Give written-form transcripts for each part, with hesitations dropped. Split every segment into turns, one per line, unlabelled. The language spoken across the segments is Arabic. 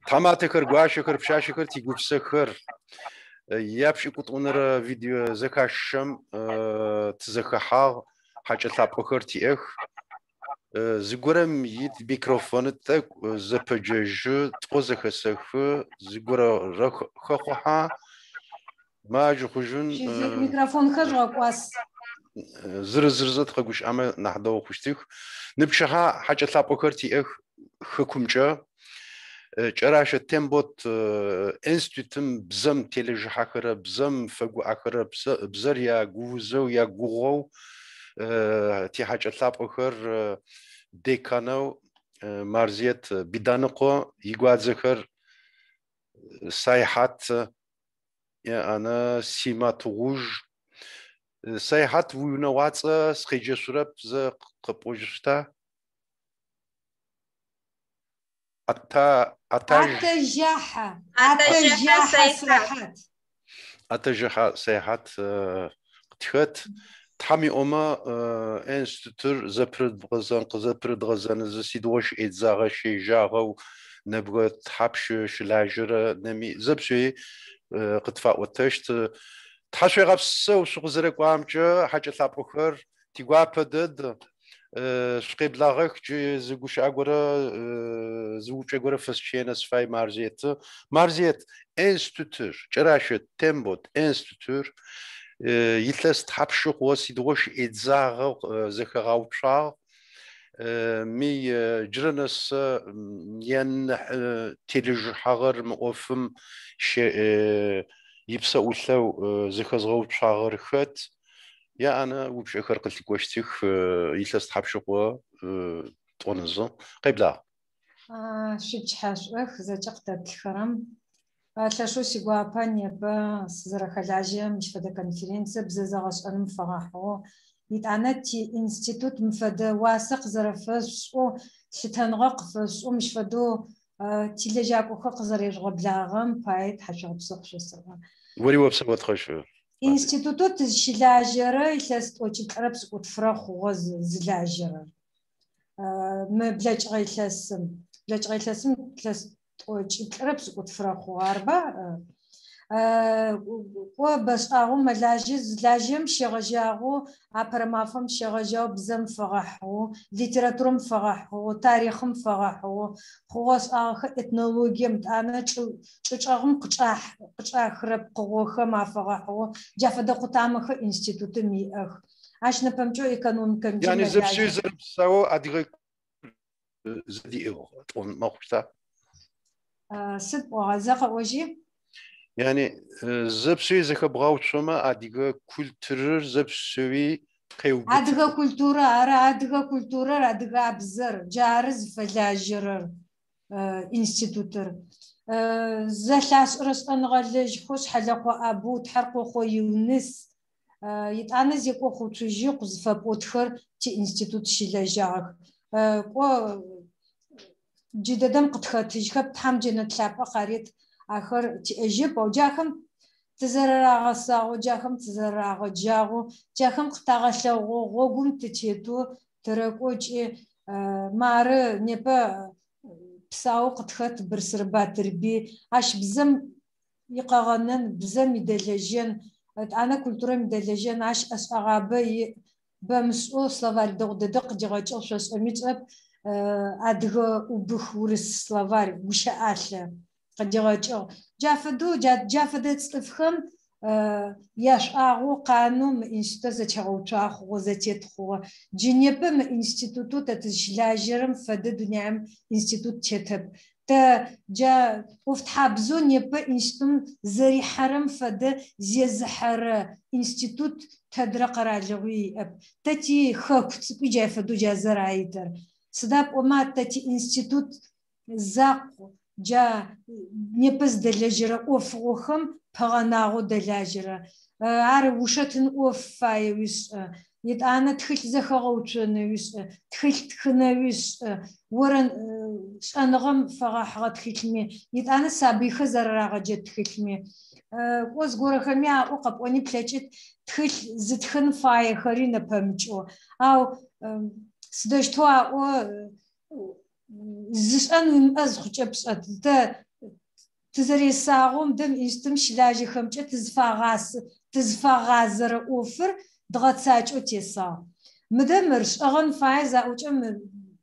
تماتكر قاشكر بشاشكر تيجوب سكر يابشي كنت أنر فيديو زكاشم تزكحا حاجة ثابكر تيخ زغورم يد ميكروفون تك زبجج تقوزك سخ زغورا رخ خخها ما جخجون
شيزيك ميكروفون خرج قواس
زرزرزت خغوش اما نحدو خوشتيخ نبشها حاجه ثابكر تيخ خكمجا جراشه تمبوت انستيتوم بزم تيلج حكره بزم فغو اخره بزر يا غوزو يا غوغو تي حاجه ثابكر ديكانو مارزيت بدانقو يغوازخر سايحات يا انا سيمات روج سايحات وينوات سخيجه سورب ز قبوجتا
اتجاحه سايحات
اتجاحه سايحات تخت تحمي أما إنستitür زبرد غزان زسيدوش إتزاغ شي جاغو نبغى تحبش شلاجر نمي زبشي قطفاء وتشت تحشي غبس وسوق زرق وامجا حاجة ثابوخر تيغوا بدد شقيب لاغك جي زغوش اغورا زوچ اغورا فسشينس فاي مارزيت إنستitür جراشت تمبوت إنستitür يتلس تحبشق وسيدوش إتزاغ زخراوشار مي جرنس ين تيلج حغر مقفم يبسا وثو زخزغوشار خت يا أنا وبش أخرقلتي كوشتيخ يتلس تحبشق تونزو قبلا
شبش حاش زجقت الخرم لشو سيقوا نيبا سزرخلاجة مش فدا كونفرنس بزازغش أنا مفرحو يتعنتي إنستيتوت مفدا واسق زرفش أو شتنغق فش أو مش فدو تيلجاكو خق زرير غبلاغم بايت حشو بسقش السوا
ولي وبسق وتخش
إنستيتوت شلاجرة يلست أوتي تربس وتفرخ وغز زلاجرة ما بلاج غيلسم تلست ربس وتفرخ واربع وبس أغو لاجم شغجاغو أبرمافم شغجاو بزم فرحو ليتراتورم فرحو تاريخم فرحو خواص أخ إتنولوجيم أنا تشأغم قطع خرب قوخ ما فرحو جافدا قطعمخ إنستيتوت ميأخ عشان نفهمشو إيكونوميكم
يعني زبشي زربساو أديغي زدي تون مخشتا
سد وغزاق وجي
يعني زبشي زخبغاو شما أديغي كولتور زبشي قيوب
أديغي كولتورا أديغي كولتورا أديغي أبزر جارز فلاجر إنستيتوتر زلاس رس أنغلج خوش حلقو أبو تحرقو خو يونس يتعنز يكو خو تجيق زفابوتخر تي إنستيتوت شلاجاغ و جددم قتخاتيج خب تحم جنة لابا قريت آخر تأجيب وجاهم تزرع غصاغ وجاهم تزرع غجاغو جاهم قطاغشلو غوغم تتيتو تركوج مار نبا بساو قتخات برسربات ربي عش بزم يقاغنن بزم يدلجين أنا كولتورا مدلجين عش أسعابي بمسؤول سلافار دق جاغج أوشس أميتاب أدغى وبخورس سلافار وشاء قد جاغج جافدت صفخم ياش أغو قانون إنستيتوت تشغوتاخ وزتيتخو جنيبم إنستيتوتو تتشلاجرم فدد نعم إنستيتوت تشتب تا جا وفتح بزون يبقى إنستيتوت زري حرم فد زيزحر إنستيتوت تدرق راجوي أب تتي خاكت بيجا فدو جا زرايتر صداب وما تتي إنستيتوت زاق جا نبز دلاجرة أوفوخم بغناغو دلاجرة عار وشتن أوف فايويس يتعانا تخيل زخغوتشنويس تخيل تخنويس ورن شأنغم فغاحغة تخيلمي يتعانا سابيخ زراغة جد تخيلمي وزغورة خميا أوقب وني بلاجت تخيل زتخن فاي خرينا بمجو أو سدشتوا زشان أزخش بسات ده تزري ساغم دم يستم شلاجي خمجة تزفاغازر أوفر ضغط ساج أتيسا مدمرش أغن فايزة أوجم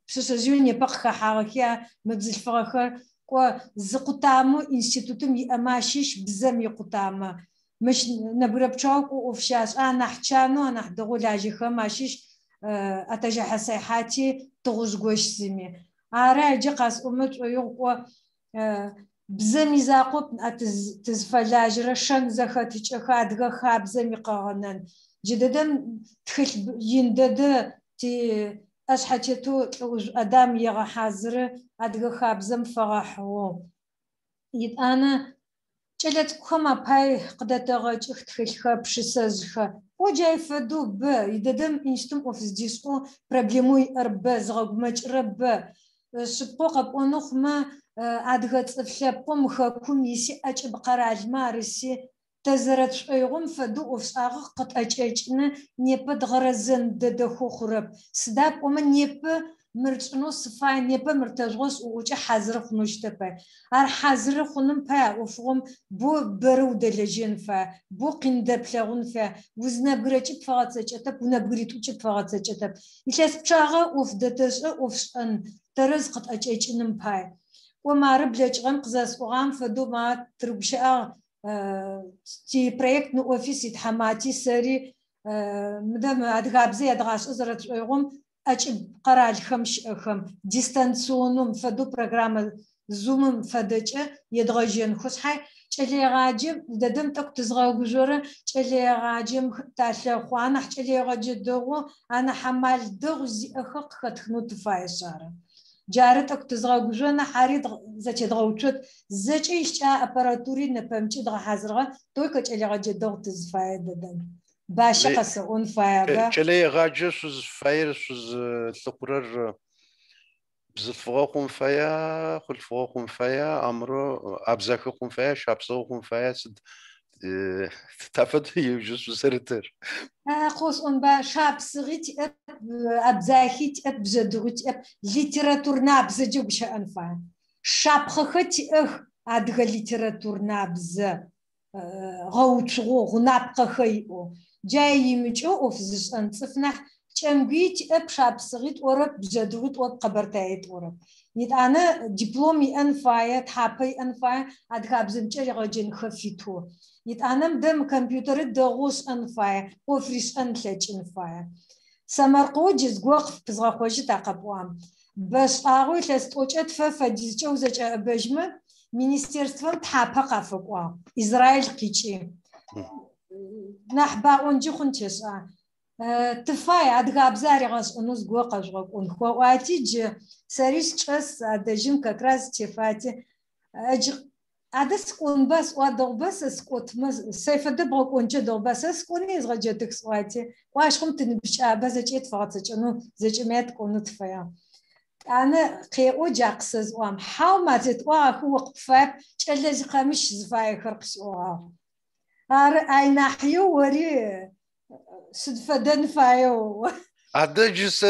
بسجوني بقى حركة مبزل فرخر وزقطامو إنستيتوتم يأماشيش بزم يقطامه مش نبربشاك وفشاش أنا حشانو أنا حدغو لاجي خماشيش أتجا حسيحاتي تغزغوش سمي أراجي قاس أمت ويقوى بزمي زاقوب تزفلاجر شن زخاتيش أخادغا خاب زمي قاغنن جددن تخل يندد تي أشحتيتو أدام يغا حازر أدغا خاب زم فغاحو يد أنا جلت كما باي قدتغاج اختخلخا بشسازخا وجاي فدو با يددم إنشتم أوفيس ديسكو برابليموي أربا زغاقماج ربا شبقو قبقو نخما أدغت أفلابقو خا كوميسي أج بقرال مارسي تزرت شويغم فدو أوفيس آغا قد أجنا نيبا دغرزن ددخو خرب سداب ومن نيبا مرتنو صفاي نيبا مرتجغوس ووجه حازر خنوشتبا ار حازر خنم با وفغم بو برو دلجين فا بو قندب لغون فا وزنبغريتش بفغاتسجتب ونبغريتوش بفغاتسجتب يلاس بشاغا وفدتش وفشن ترز قد أجنم باي وما ربلج غم قزاس وغام فدو ما تربشا تي بروجكت نو اوفيس يتحماتي سري مدام ادغابزي ادغاش ازرت غم أجب قرال خمش خم ديستانسونم فدو برنامج زوم فدجة يدغجين خصحي تلي غاجم ددم تك تزغى جورة تلي غاجم تاشا خوانا تلي غاجي دغو أنا حمال دغزي أخق خدخنو تفاي شارة جارتك تزغى جورة حريد زتي دغوتشت زتي إيش أباراتوري نبمشي دغ حزرة توي كتلي غاجي دغ تزفاي ددم باشا قصة أنفايا
تلي غاجي سوز فاير سوز تقرر بزفغاكم فيا خلفغاكم فيا أمرو أبزاككم فيا شابسوكم فيا سد تفضل يوجس سرتر
قوس أن با شاب صغيت أبزاكيت أبزدغت أب ليتراتور نابز جوبش أنفع شاب خخت أدغ ليتراتور نابز غوتشغو غناب خخيو جاي يمجو أوفزش أنصفنح تشمجيت أب شاب صغيت ورب بزدغت وب قبرتايت ورب يد أنا دبلومي أنفايا تحابي أنفايا أدغ أبزمجي غجين خفيتو يد أنا مدام كمبيوتر دغوس أنفايا وفريش أنتلج أنفايا سمرقو جز وقف بزغاخوجي تاقبوام بس أغوي لستوجت فديزجو زج أبجمة министерство تحابا قافقوا إسرائيل قيتشي نحبا أنجي خنتشا تفاي أدغاب زاري غاس أنوز قوقاش غاقون خواتي جي ساريس تشاس أدجم كاكراز تفاتي أجي عدس كون بس وادو بس سكوت سيف دبغ كونجا دو بس سكوني زغا جدك سواتي واش قمت نبشا بس جيت فاتش انو زجمات كون تفيا انا قيو جاقسز وام حاو ما تتوا هو قفاب تشلز قمش زفاي خرقس وها ار اي ناحيو وري سدفدن فايو
هذا جس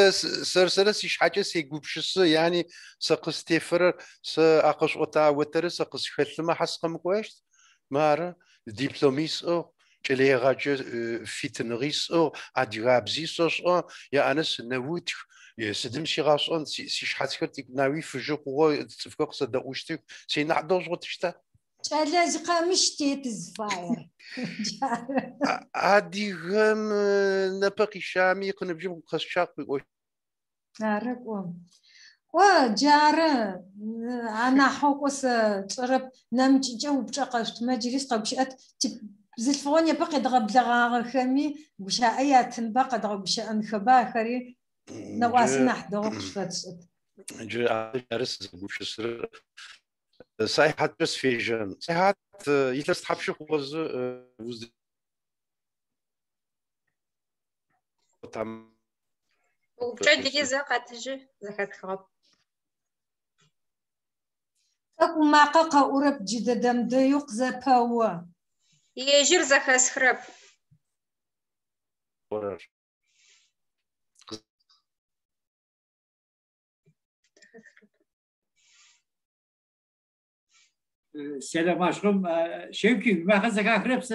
سرسلس إيش حاجة سيجوبشس يعني سقس تفر سأقص قطع وتر سقس خدمة حسقم قويش مارا دبلوميس أو كلي غاجة فيتنريس أو أدرابزيس أو يا أنا سنويت سدم شراس أن سيش حاسكت ناوي فجوق هو تفكر صدقوشتك سينعدوش وتشتا
تشلز قمش تيتزفاير
أديهم نبقي شامي قن بجيب خشاق بقول
نعرفهم وجارة أنا حوكس ترب نمج جو بشقة مجلس قبشات زلفوني بقي ضرب لغا خمي بشا أيات بقى ضرب بشا أنخبا خري نواسنا حدوق شفتت
جارس زبوش سر سايحات بس فيجن سايحات يتلست حبشو خوز وز تام
وبجد زقتجي زكت خرب
أكو ما قاقا أورب جدا دم ديوق زباوا
يجر زكاس خرب
ورر
سلام عشقم شوكي ما خزك أخربس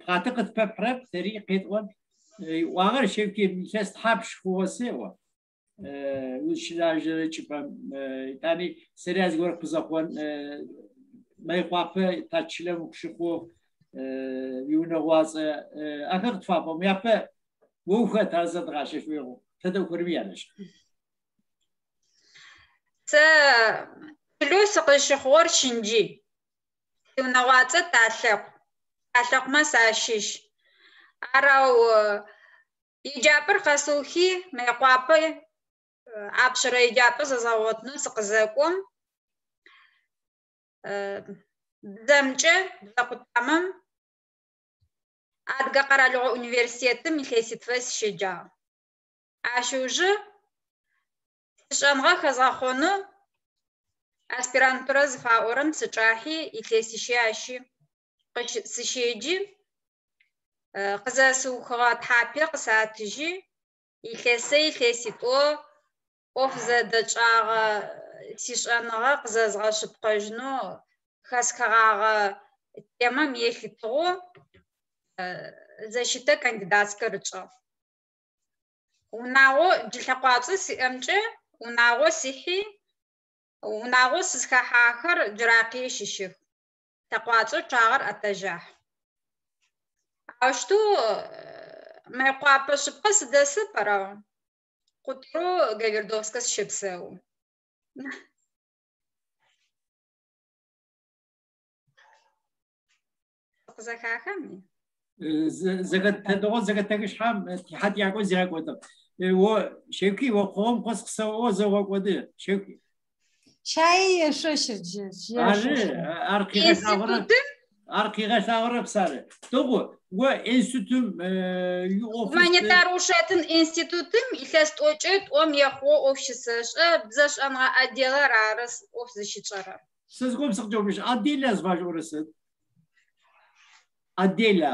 بعتقد بحرب طريقة وان وأغير شوكي ميساس حبش هو سوا وشلاج تشبم تاني سريع زغور بزاقوان ما يقابل تاتشلم وكشخو يونواز أخر تفاهم يابا ووخت هذا دغاشش ويو تدوكر بيانش
فلوس قشخور شنجي يونواز تعلق ما ساشيش أراو يجابر خسوخي ما يقابل عبشر يجابر زاوتنا سقزاكم دمجة دقتامم أدقى قرالو أونيفرسيتم مليسيت فاس شجاع عاشوجة شانغا خزاخونو أسبيرانتورا زفاورم سجاحي إتليسيشي عشي قش سشيجي قزاسو خغات حابي قساتجي إتليسيتو أوف زادجاغ سيشانغا قزازغا شبقاجنو خاسكاغا تيما ميخيتو защита кандидатская рычаг. Унагъо дилъэкъуацӏэ сиӏэмкӏэ унагъо сихи унагъо сызхэхьахэр джыракъи щыщых. Тэкъуацӏэу чъагъэр ӏэтэжьахь. Аущтэу Майкъуапэ шъыпкъэ сыдэсып арау. Къутырэу Гавердовскэ сыщэпсэу. Къызэхахами.
زغت تگش هم اتحاد یاگو زیرا گودم و شوکی و قوم قص قصو زو گوده شوکی
شاي شوشج
ارقي غشاورة بساره توغو و انستitütüm
Гуманитарушатын институтым илъэс тӏокӏэ тӏом ехъо обществэшӏэ бзэшӏ анга отделэр арыс ӏоф зыщытшӏэрэр.
Сызгом сыкъджогыш отделя зваж орысыт. Отделя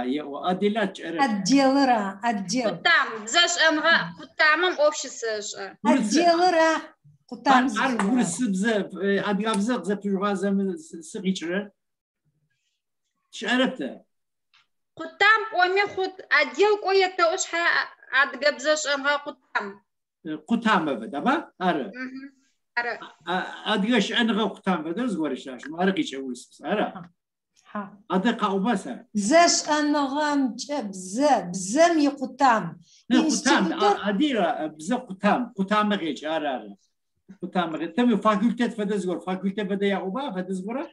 отделя
отделыра отдел.
Кутам бзэшӏ анга кутамым обществэшӏэ.
Отделыра кутам.
Ар бурсы бзэ адгабзэ зэпжуазэм сыгичрэ. شعرفته
قدام قومي خد أديل قوية توشها أدقبزش أنها
قدام بده با أره أدقش أنها قدام بده زورش لاش ما أرقيش أولس أره أدق أو بس
زش أنها بزم يقدام
قدام أديرة بز قدام غيش أره قدام غيش تمي فاكولتة فده زور فاكولتة بده يا أوبا فده زوره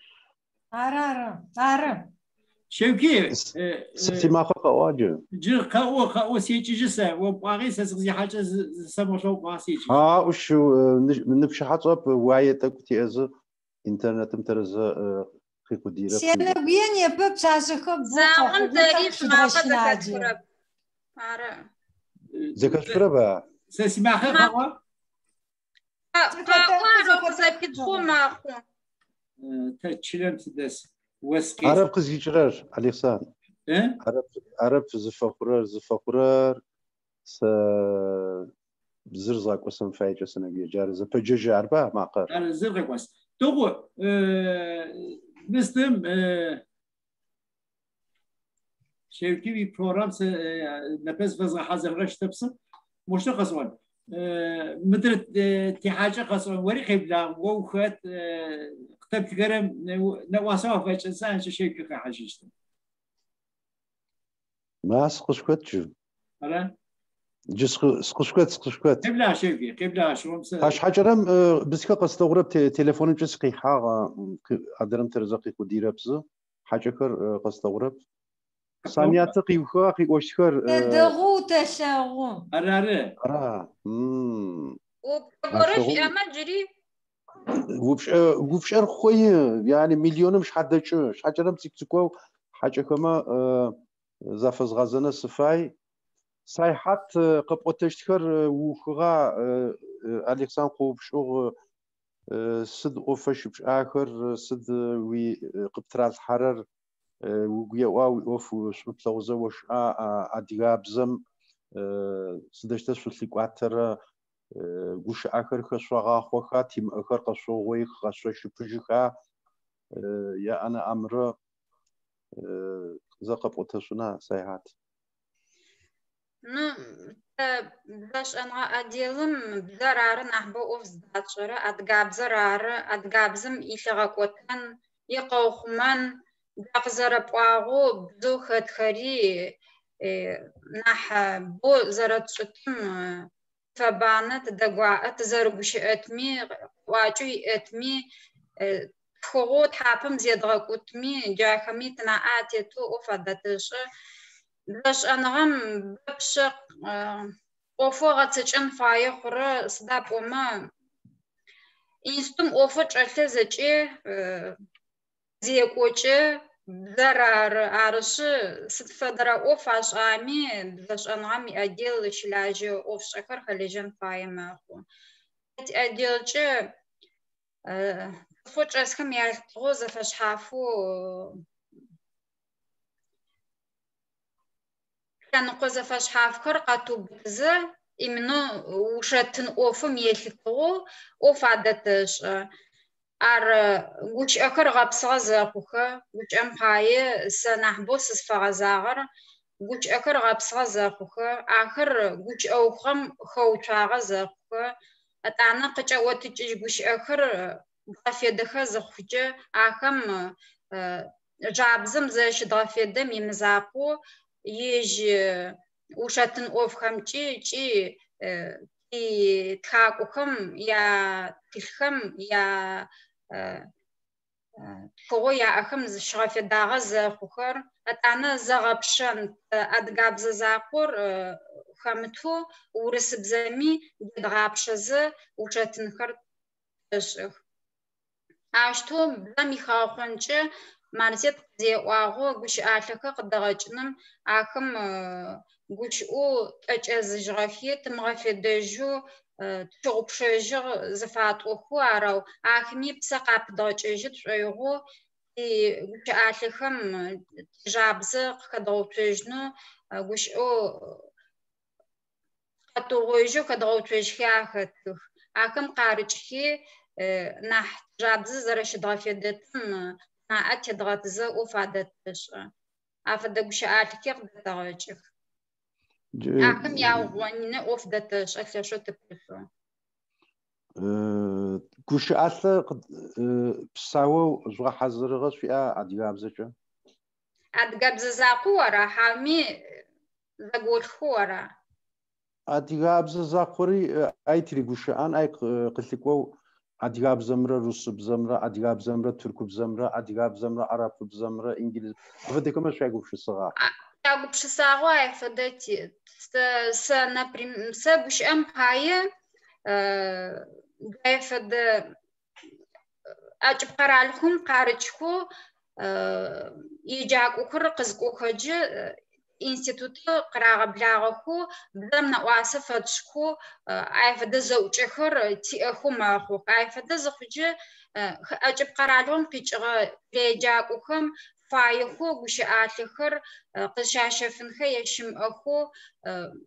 أره
شوكي
سيماخ قواجه
جر قوا سيجي جسا وباغي سزغزي حاجه سموشو باسيجي
وشو نبش حطب وايتك تيز انترنت مترز خيكو ديره
سيلوين يبب شاشخ
زاون تاريخ ما قد
زكاة فربا
سيماخ قوا
قوا زبيتخو ماخو
تشلم تدس
عرب قزي جرار عليخسان عرب زفقرار بزرزاك وسم فايجة سنبيه جار زبجج عربا ما قر
أنا زرزاك وس توقو نستم شوكي بي بروغرام نبز فزغ حازر غش تبسم مش قصوان مدرت تحاجة قصوان وري قبلا ووخت كتبت كرم نواسوا فايش إنسان شيء كحاجيشتم
ما سقشكتش
ألا
جس سقشكت
قبلا شوكي قبلا شو
هاش حجرم بس كقصدغرب تليفون جس قيحة أدرم ترزقي كديرة بز حاجكر قصدغرب ساميات قيوخا قيوشكر
دغو تشاغو
أرى
وبرش أما جري
وبش خوي يعني مليون مش حد شو حاجة تكتكو حاجة كما زفز غزنا صفاي صيحات قبوتشتكر وخغا أليكسان قوبشوغ سد أوفش بش آخر سد وي قبتراز حرر وقيا واو أوف شمت لوزة وش أديابزم سدشتش في الكواتر وش آخر خشوا خوخا تيم آخر قصوي خشوا شبجها يا أنا أمر زقب وتشنا سيهات
باش أنا أديلم بزرار نحبو أوف زداتشرة أدقابزم إلغاكوتان يقوخمان داقزر بواغو بدو خدخري نح بو زراتشتم فبانت دقواعت زرقوش أتمي واجوي أتمي خو تحابم زيادغاكوتمي جاكمي تناعاتي أوف أداتش باش أنغم ببشق أوفو غاتشن فاي خورا صداب وما إنستم أوفو تشالي زجي زيكوچه ضرر عرش ستفدر أوف عشامي باش أنغم أديل شلاجي أوف شكر خليجن فاي ماخو أديلچه فوت أسكم يالتغوز فشحافو كان قوزة شحافكر قطوب بزا إمنو وشتن أوفم يلتقو أوف عدتش وش أكر غابصغ زاقوخا وش أمحاية سنحبو سسفغ زاغر وش أكر غابصغ زاقوخا آخر وش أوخم خوشاغ زاقوخا أتعنا قجا واتجيج وش أكر غافيدخا زاقوجا آخم جابزم زاش دغافيدم يمزاقو يج وشاتن أوف خمتي تي تاكوكم يا تلخم يا كو يا أخم زشغف داغز خخر أتانا زغبشن أدقابز زاقور خمتو ورس بزمي دغابشز وشاتن خر تشخ عشتو بزمي خاخنچه مارزيت زيواغو غش آلخا قدغجنم آخم غش او تجازجغفيت مغفدجو تشوبشجغ زفاتوخو أراو آخمي بسقاب داججت شويغو غش آلخم جابزق قدغوتجنو غش او قطوغوجو قدغوتجخياخت آخم قارجخي نح جابز زرش دغفيدتم أتدغت زا وفادتش أفدقش آتكي قدتغجك أكم ياوغوانينا وفدتش أكثر شو تبقى
كوش أثر بساوو زوا حزرغش فيها أدقابزك
أدقابز زاقو ورا حامي زاقول خورا
أدقابز زاقوري أي تري كوش أن أي قلتكو أدياب زمرة روس بزمرة أدياب زمرة ترك بزمرة أدياب زمرة عرب بزمرة إنجليز فديكم إيش يقول في الصغار؟
يقول في الصغار فدتي например سبش أمحية جاي فد أجب قرالهم قارجكو يجاك وكر قزقو خج إنستيتوت قراغ بلاغخو بدمنا واسفتشكو عايفد زوجخر تيخو ماخو عايفد زخج أجب قرالهم قيجغ ليجاكوهم فايخو وش آتخر قشاشفنخ يشم أخو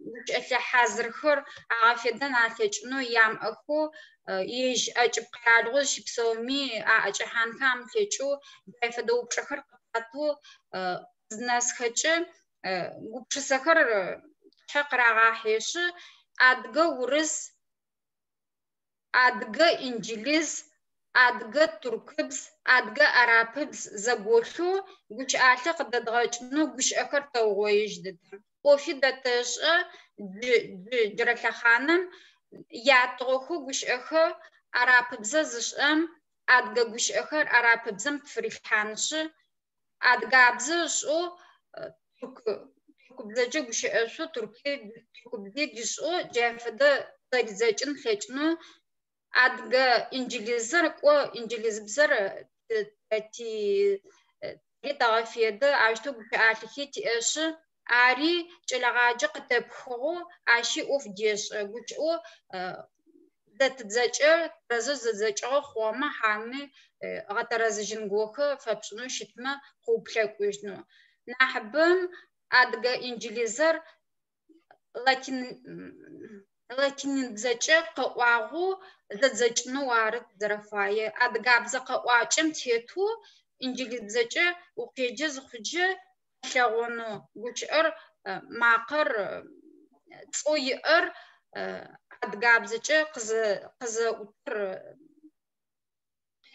وش أتلا حازرخر عافيدن آتجنو يام أخو يج أجب قرالوش بسومي أجحان كام فيجو عايفدو بشخر قطو زناس خجم وبشسخر شقراغا حيش أدغ ورس أدغ إنجليز أدغ تركبز أدغ عربز زغوشو وش أعتقد دغجنو وش أكر توغويج ددم وفي دتش جرخانم ياتغوخو وش أخر عربز زشم أدغ وش أخر عربزم فريحانش أدغابز شو تركبزج وش أشو تركبزج شو جافده تريزجن خجنو أدغ إنجليزر كو إنجليز بزر تي تعرفيده عشتو بحالتي تيش أري جلعاج قتبخو عشي أوف ديش وجو دتزجر تزجر خوما حامي غترزجن جوخ فبشنو شتما خوبلكوجنو نحبم أدغ إنجليزر لكن لكن بزاجة قواعو زاجنا وارد زرفاية أدقابزة قواعم تيتو إنجليز بزاجة وقيجز خجة شغونو وشر معقر تصوير أدقابزة قز وتر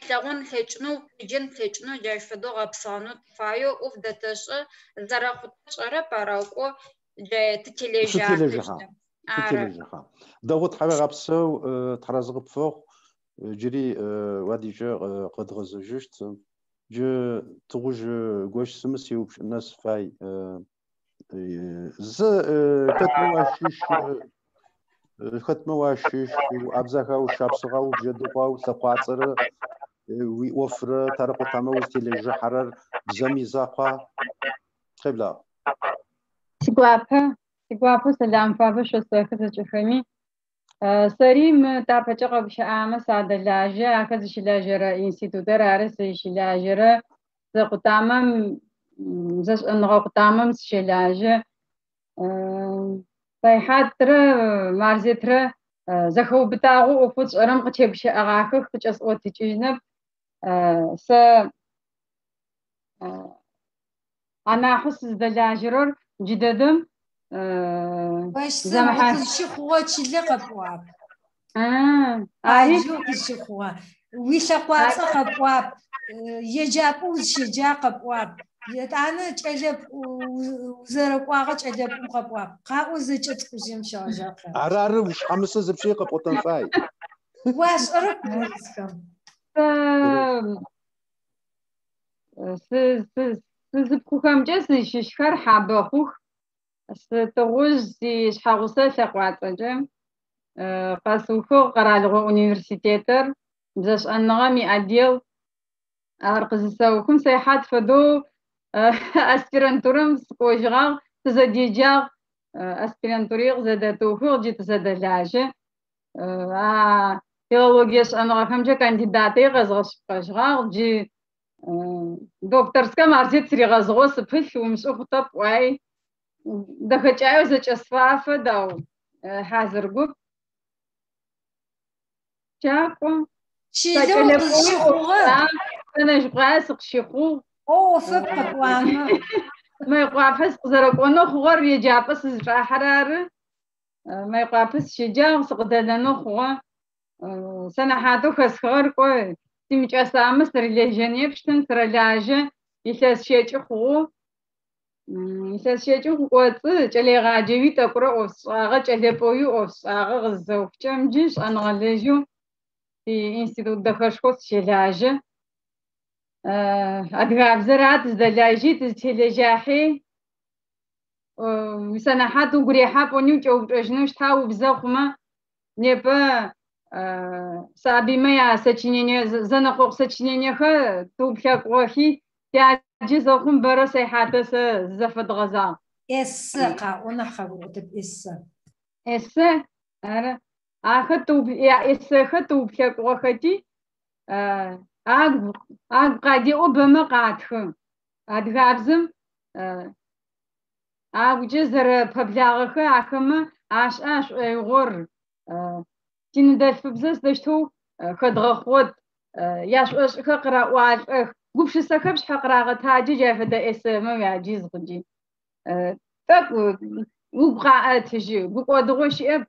شغون خيجنو جن خيجنو جاي فدو غبصانو تفايو وفدتش زرخوت شرب باراوكو جاي تتليجا
تتليجا ضغط حاجة غبصو تحرزق فوق جري واديجا قد غز جوشت جو تروج غوش سمسي وبش الناس فاي ز كتمو واشيش وابزاخا وشابسغا وجدوغا وثقاصر ويوفر تارقو تاموز تيليجا حرر بزميزاقا خبلا
سيغوابا سلام فابا شو ساكت جخمي سريم تابچا قبش عام ساده لاجه اكز شلاجره انستيتوت رارس شلاجره زقتامم زش انغا قتامم شلاجه فيحاتر مارزيتر زخو بتاعو وفوت رم قتبش اغاخ قچس اوتيجنب س انا احس دلاجرر جددم
زمان شخوة اللي قبواب
عارف
شخوة ويشقوا قبواب يجابوا شجاع قبواب أنا تجلب وزرقوا تجلب قبواب قاو زجت كوزيم شاجا
عرارو وش حمسة زبشي قبوطن فاي
واش أركزكم
سزبكوكم جس ششكر حبخوخ ستغوز شحاغوسة شقواتجم قاسوفو قرالغو أونيفرسيتيتر بزاش أنغامي أديل أرقزساوكم سيحات فدو أسبيرانتورم سكوجغاغ تزديجاغ أسبيرانتوريغ زدتوفو جيت زدلاجة فيولوجيش أنغاكم جا كانديداتي غزغش قجغاغ جي دكتورسكا مارزيت سري غزغو سبخ ومش أخطب واي دخلتشايو زچسفافه داو حاضر گوب چاقو
شيلو شيخوغا
انا جقاسق شيخو
او فبقك واما
ما يقابس زرقونو خور يجابس حرار ما يقابس شجاع سقدلنو خو سنه حاتو خسخر كو تيمچاسامس ريليجنيه بشتن ترلاجه يساس شيچ خو سيشيجو قوتي جلي غاجيوي تقرا اوساغا جليبويو اوساغا غزوفچم جيش انغاليجو في انستيتوت دخشخوس شلاجه ادغاب زرات زلاجي تلجاحي وسنحات وغريحه بونيو جوجنوش تاو بزخما نيبا سابي ميا сочинение занахоқ сочинениеха тубхакохи جزاكم برا حادث زفت غزا
إسقا ونحقوت
إس أنا أخذت يا إس أخذت بحق وقتي قادي أوبما قاتهم أدغابزم جزر ببلاغك أخما عاش غور تندف بزاز دشتو خدغ خود ياش خقرا وعاش قبش سكبش حقراغة تاجي جافة اسمه يعجيز قجي تاك وقعة تجي وقودغوش اب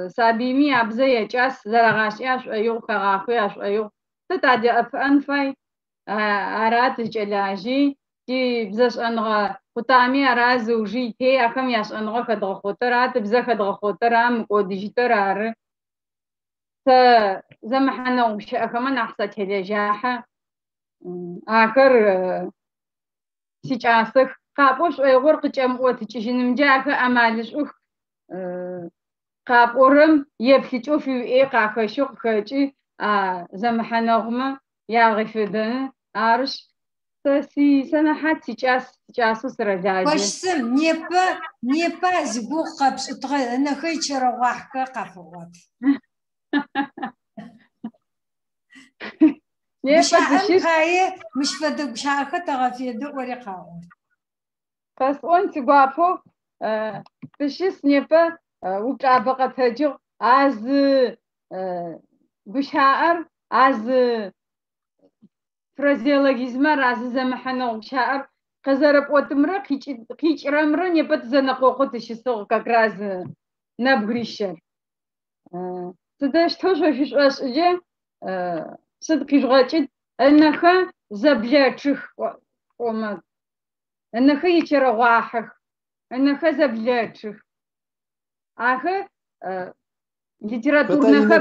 سابيمي عبزي جاس زرغاش ياش ايو كغاخو ياش ايو تتعدي اب انفاي ارات جلاجي جي بزاش انغا قطامي اراز وجي تي اكم ياش انغا خدغ خوترات بزا خدغ خوترام قوديجترار زمحنا وش اكمان احسا تلجاحة آخر سيجاسخ قابوش أيغور قجم وتجيشنم جاك أمالش أخ قابورم يبحثوا في إيه قاخشوق خجي زمحناغما ياغفدن عارش سي سنحات سيجاسو سرجاجي
وشسم نيبا زبوق قبس أتغير أنا خيشر واحكا قفوات مش هاي مش فدق شاخة تغفي دق ورقاون
بس أنت قابو بشيس نيبا وبتعبقة تجو از بشاعر از فرازيولوجيزمر از زمحنا بشاعر قزرب وتمرة قيش رمرة نبت زنقوقت الشسوق كراز نبغريشر تداش توش واش جا صدقي جغاتي انك زبلاتشخ وما انك يترى واحخ انك زبلاتشخ اخ литературных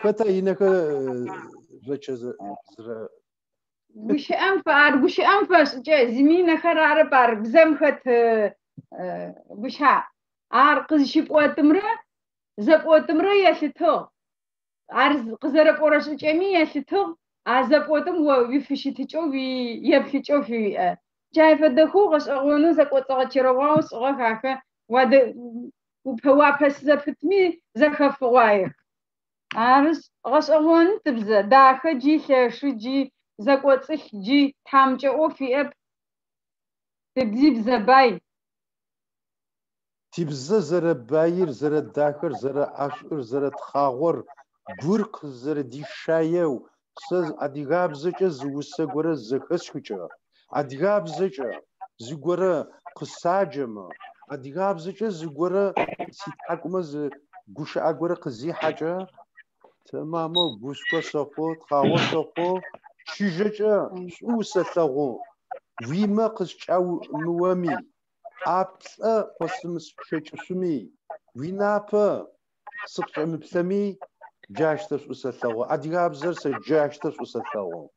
كتا ينك
وش أنفس جا زمينا خرار بار بزمخت وشها عارق شيب واتمرة زب واتمرة يشتو عارز قزرب ورش جميع يشتو عزب واتم ويفشي تجو يبشي تجو في جاي فدخو غش أغونو زب وتغتيرواوس غاكا واد وبهوا بس زفتمي زخف وايك عارز غش أغون تبزا داخل جي شاشو جي زكوتش جي تامجا أوفي أب تبزيب زباي
تبزا زر باير زر داخل زر أشعر زر تخاور برق زر ديشايو سز أديغاب زجا زوسا زخس كجا أديغاب زجا زغورا قساجما أديغاب زجا زغورا سيتحكم ز غوش أغورا قزي حاجة تمامو بوسكو سوقو تخاور سوقو شيجا وسا ثغو ويما قزچاو موامي أبسا قسمس شيچسمي وينابا سقچ مبسمي جاشتس وسا ثغو أديغاب زر سجاشتس وسا ثغو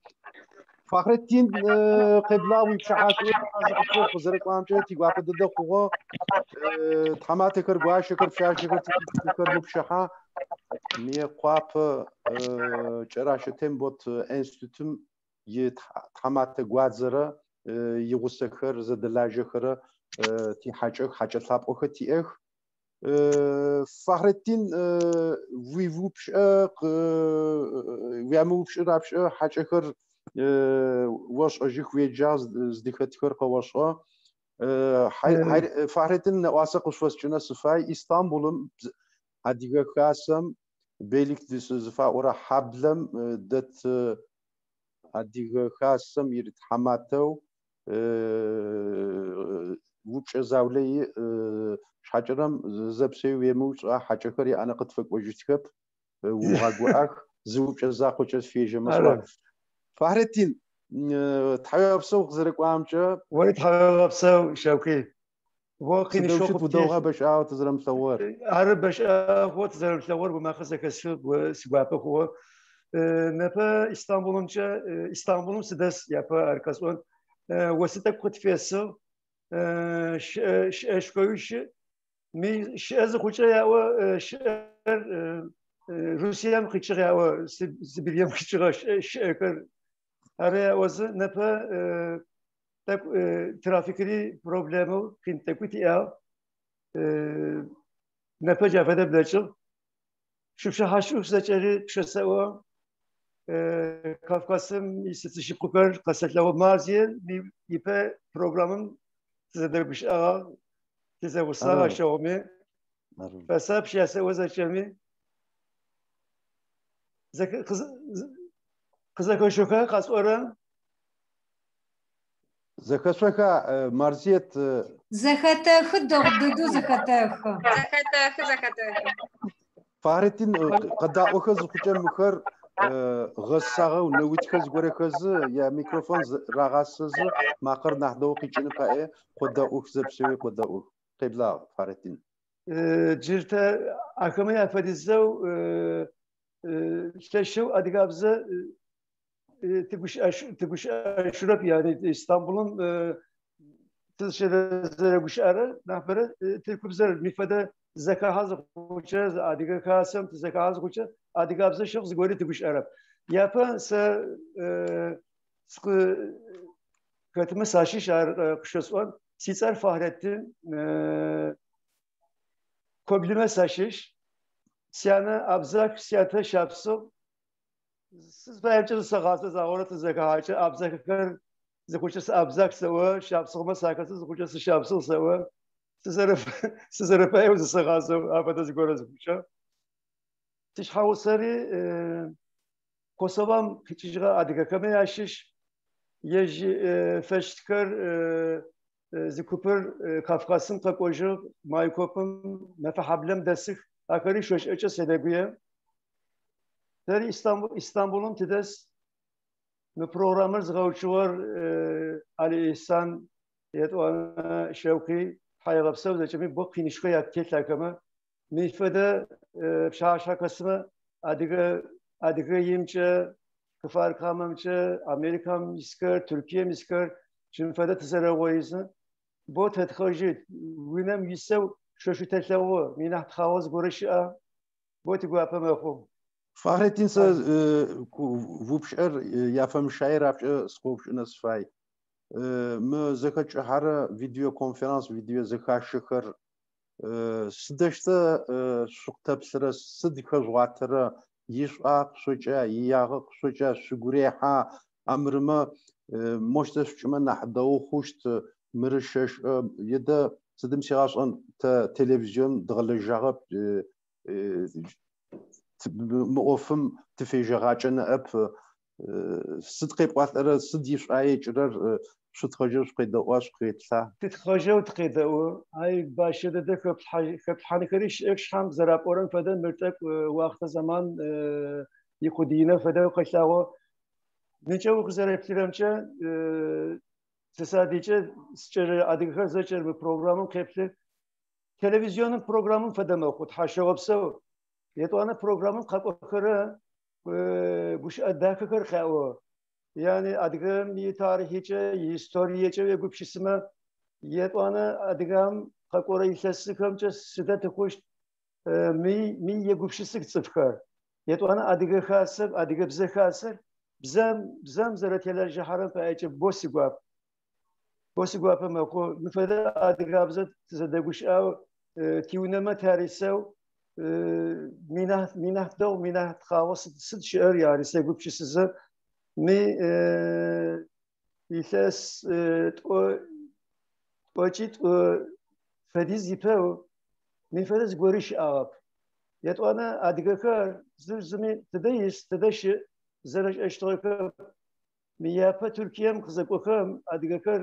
فخر الدين قبلاوي بشعاشو أزقفو قزرق وامجا تيقواق دده خوغو تحماتكر قواشكر بشاشكر تيكر مبشحا مي قواب جراشتين بوت انستيتوم يتحمات قوازرة يغسكر زدلاجكر تي حاجة ثابقه تيخ فخر الدين ويفو بشاق ويامو بشرابش حاجكر واش أجيك ويجاز زديكتكر قواشا فخر الدين واسق وشوسجنا سفاي إسطنبول أديك خاسم بيلك ديس زفا ورا حبلم دت أديك خاسم يرد حماتو وش زاولي شجرم زبسي ويموش حاجة كري أنا قد فك وجدتك وغاقو أخ زوج زاقو في جمسوا فهرتين تحيو بسوق زرق وامجا
ولد تحيو بسوق شوكي
واقين شوق بدوها باش تزرم ثور
عرب باش هو تزرم ثور وما خصك السوق وسواقه هو نبا İstanbul'un sides yapı arkasından وسط قد في السوق شكويش مي شاز خوشة يا شهر روسيا مخشة يا سبيليا مخشة شكر أريا وز نبا tak trafikli problemi kintekut ya ne pejafede blecil şu haşu seçeri şesewa Kafkasım istatişi kuper kasetlawa maziye bir ipe programın size bir ağa size usta aşağımi fesap şiyase wazacemi kıza koşuka kas oran
زكسوكا مرزيت
زخاتخ دغددو زخاتخ
فارتين قد أخذ خجم مخر غصاغ ونويتخز غورخز يا ميكروفون راغاسز ماقر نحدو قيچن قاي قد أخذ بسوي قد أخ قبلا فارتين
جرت أكمل يا فديزو شو أديكابز تبوش أشرب يعني İstanbul'un تشرب بشارة نفره تركبزر مفدا زكاة هذا خوشة أديكا كاسم زكاة هذا خوشة أديكا بزر شخص غوري تبوش أرب يابا س كتمة ساشي شار خوشة سيسار فهرتين كوبلمة ساشيش سيانا أبزاك سياتا شابسو siz bence sakatı zagoratı zekahatı abzakır zekuçası abzak sewa şapsılma sakatı zekuçası şapsıl sewa sizlere payımızı sakatı afata zgoraz kuça تشحاو سري Kosova'm hiçbir adıga kame yaşış yej feştkar zikuper Kafkas'ın kakoju Maykop'un mefahablem desik akari şoş açı sedeguye der İstanbul'un tides mi programır zgavçuvar Ali İhsan yetwana Şevki hayagapsa zaçemi bu kinişko yakket lakama mifede şaşa kısmı adıga yimçe kafar kamamçe Amerika miskar Türkiye miskar cimfede tezeragoyizn bu tetxoji winem yisev şoşu tetlawo minah txawaz gorışa bu tigwapa mexum
Fahrettin söz vupşer yafam şair apşe skopşunas fay mı zekaç hara video konferans video zekaşıkır sıdaşta şuktapsıra sıdikaz vatara yişaq soca yiyaq soca suguriha amrıma moşta şuçma nahdaw xuşt mırışş yeda sıdım şaşan televizyon dğılajaq مؤفم تفيجغاچن اب صدقي بقاطر صديش اي جرر شتخجوش قيدا واش قيتلا
تتخجو تقيدا اي باشده ده كبحاني كريش اكش هم زراب اورن فدا مرتك وقت زمان يقودينا فدا قشلاو نيچو خزرپترمچه tesadüce sıçrı adıkar zaçır bir programın kepli televizyonun programın feda mekut haşogapsa yetwana programın kapakırı buş adakır xawo yani adıgam bir tarihiçe historiyece ve gupşisime yetwana adıgam kakora ilsesi kamça sida tıkuş mi ye gupşisik sıfkar yetwana adıgı xasır adıgı bize xasır bizem zaratyeler jaharan payçe bosigwap meko mifada adıgı bize zede guş av tiunema tarisev minah da minah txawas sıd şer yani segupçi size mi İhlas o fediz yipev mi fediz goriş ağap yet ona adigakar zırzmi tedeyiz tedeşi zaraş eştoyka mi yapa Türkiye'm kızak okam adigakar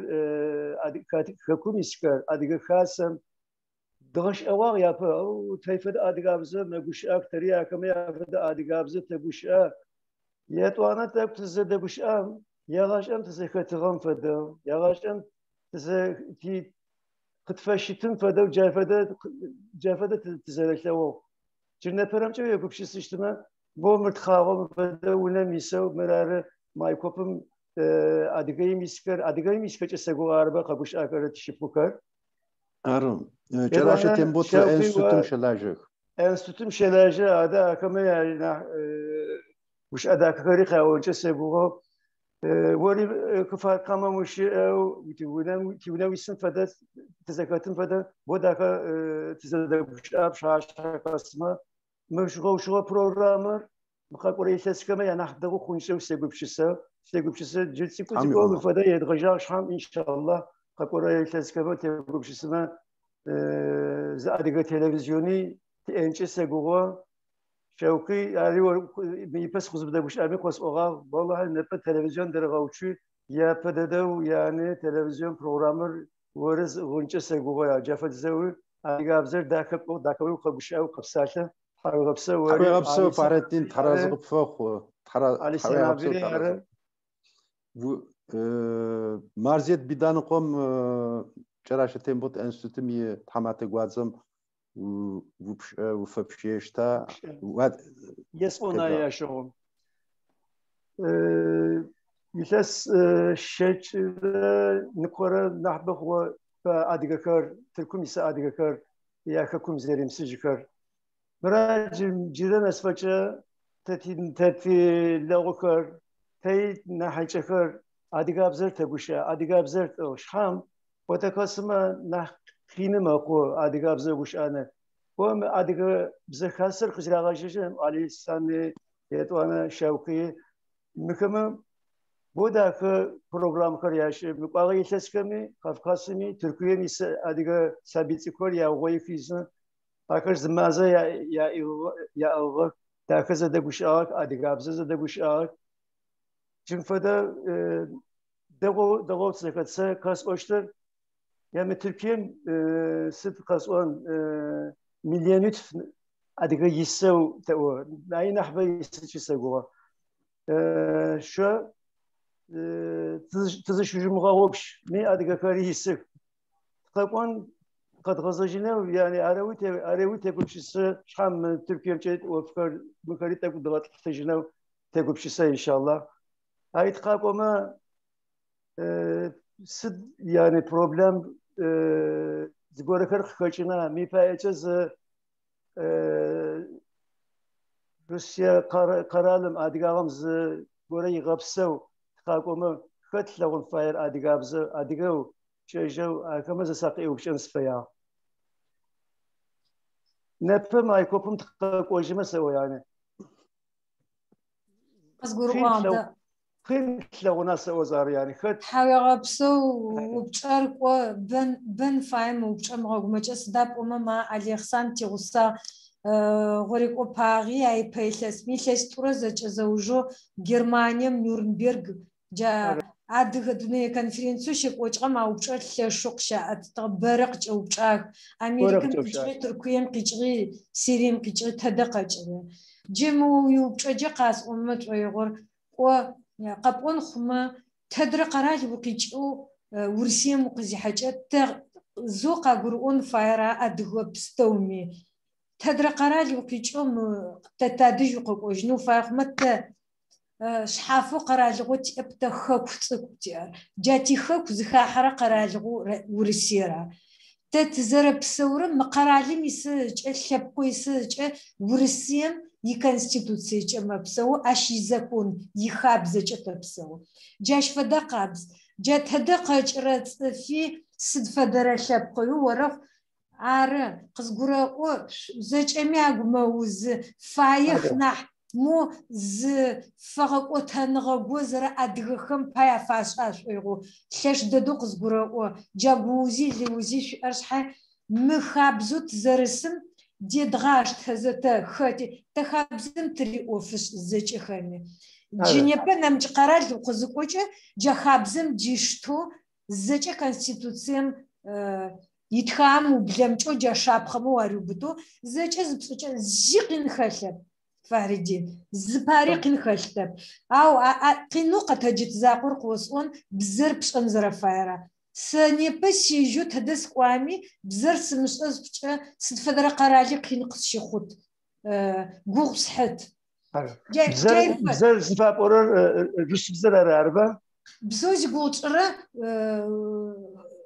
adikatik hakum iskar adigakasam دغش أواق يا با أو تيفد أديقابزة مجوش أكتر يا كم يفد أديقابزة تبوش يتوانا تبتز دبوش يا غاش تزكتغم فدا يا غاش تزكي قتفشتم فدا وجافدا تزلكلو جرنا برامجو يكوبش سيستما بو مرتخاوم فدا ونم يسو مرار ما يكوبم أديقاي مسكر جسقو أربعة قبوش أكتر تشبوكر
Arım. Çaraşa tembotu enstitüm şelajık.
Enstitüm şelajı ada akame yani uş ada kakari kavunca sebuğu veri kafar kamamış tiwuna wisin fada tezakatın fada bu daka tezakatın şaşa kasma müşğul programı muhak oraya seskame yani hadagu khunşev segubşisa cilsi kutiko fada yedgaja şam inşallah kapora seskame tegubşisine زادگه تلویزیونی انچه سگوها شوکی علی و میپس خوز بده بوش امی خوز آقا والله نپه تلویزیون در قوچی یا پدده و یعنی تلویزیون پروگرامر ورز غنچه سگوها یا جفت زوی اگه ابزر داکوی خبوش او قبساته حاول قبسه و
حاول قبسه فردین تراز قبفخ و
علی سنابری هره
و مرزیت بیدان قم چراش تیمبوت انستیتو می تمات گوازم و فبشیشتا و
یس اونا یاشوم یلس شچ نکوره نحبه و ادگکر ترکمیس ادگکر یا کم زریم سجکر مرا جیران اسفچه تتی لغوکر تی نحیچکر ادگابزر تگوشه ادگابزر شام وتكاسما نحكينا ماكو أديكا بزر وش أنا وهم أديكا بزر خاسر خزر عاجزين علي سامي يتوانا شوقي مكمل بوداك برنامج كرياش مقاعد يسكمي كافكاسمي تركيا ميس أديكا سابيت كوريا وغوي فيزن أكر زمازة يا تأخذ دقوشاك أدقابز دقوشاك چون فدا دغو سكتسا كاس أشتر يعني تركيا ست قصوان مليونيت أدقى يسوع تقول ناي نحبة يسوع شو تزش جمغاوبش مي أدقى كاري يسوع طبعا قد غزجنا يعني عروي تقول شيء شحال تركيا مشيت وفكر مكاري تقول ضغط تجنا تقول شيء إن شاء الله هاي تقابل ما سد يعني بروبلم زبورة خرجنا مي فايتز روسيا قرالم أدقام زبورة يغبسوا تقابل ما خت لون فاير أدقام أدقو شجوا كم زساقي وبشمس فيا نفهم أيكوبهم تقابل جمع سوا يعني
أزغروا
خير لو ناس وزار يعني خد
حيغبسو وبشارك بن فاهم وبشام غومجس داب ما أليخسان تيغوسا غوريكو باغي أي بيلس ميلس تورزج زوجو جرمانيا نورنبرغ جا أدغ دنيا كونفرنسو شيكوچ ما وبشار لشوقشا أتطبرق وبشاك أمريكان قيجري تركيا قيجري سيريا قيجري تدقج جيمو يوبشاجي قاس أمت ويغور و قبون خما تدري قراج وقيجو ورسيم وقزي حاجات زوقا قرؤون فايرا أدغو بستومي تدري قراج وقيجو تتادج وقوجنو فايق متى شحافو قراج غوت ابتا خاكو تسكتير جاتي خاكو زخا حرا قراج ورسيرا تتزرب سورة مقراجي ميسج الشبكو يسج ورسيم يكونستитуция جمع بسوا أشي زكون يخابز بسوا جاش فدا قابز جات هدا قاجرات في سد فدرا شابقيو ورف عار قزقرا او زج امياغ موز فايخ نح مو ز فغق وتنغ غوزرا ادغخم بايا فاشاش ايغو شش ددو قزقرا او جاغوزي لوزي ارشحه مخابزو تزرسم دي دغاش تهزتا خاتي تخابزم تري اوفيس زچ خامي جنيبا نمج قرار قزقوچ جخابزم جيشتو زچ конституциям يتخام وبلمچو جشابخمو واربتو زچ زبچ زيقين خلب فاردين زباريقين خلب او قينو قتجت زاقور قوسون بزر بشن زرفايرا سنيبا سيجو تدس قوامي بزر سمسوز بچا سدفدر قراجي قينقص شيخوت غوغ صحت
بزر زفاب اورر رش بزر اربا
بزوج غوطرا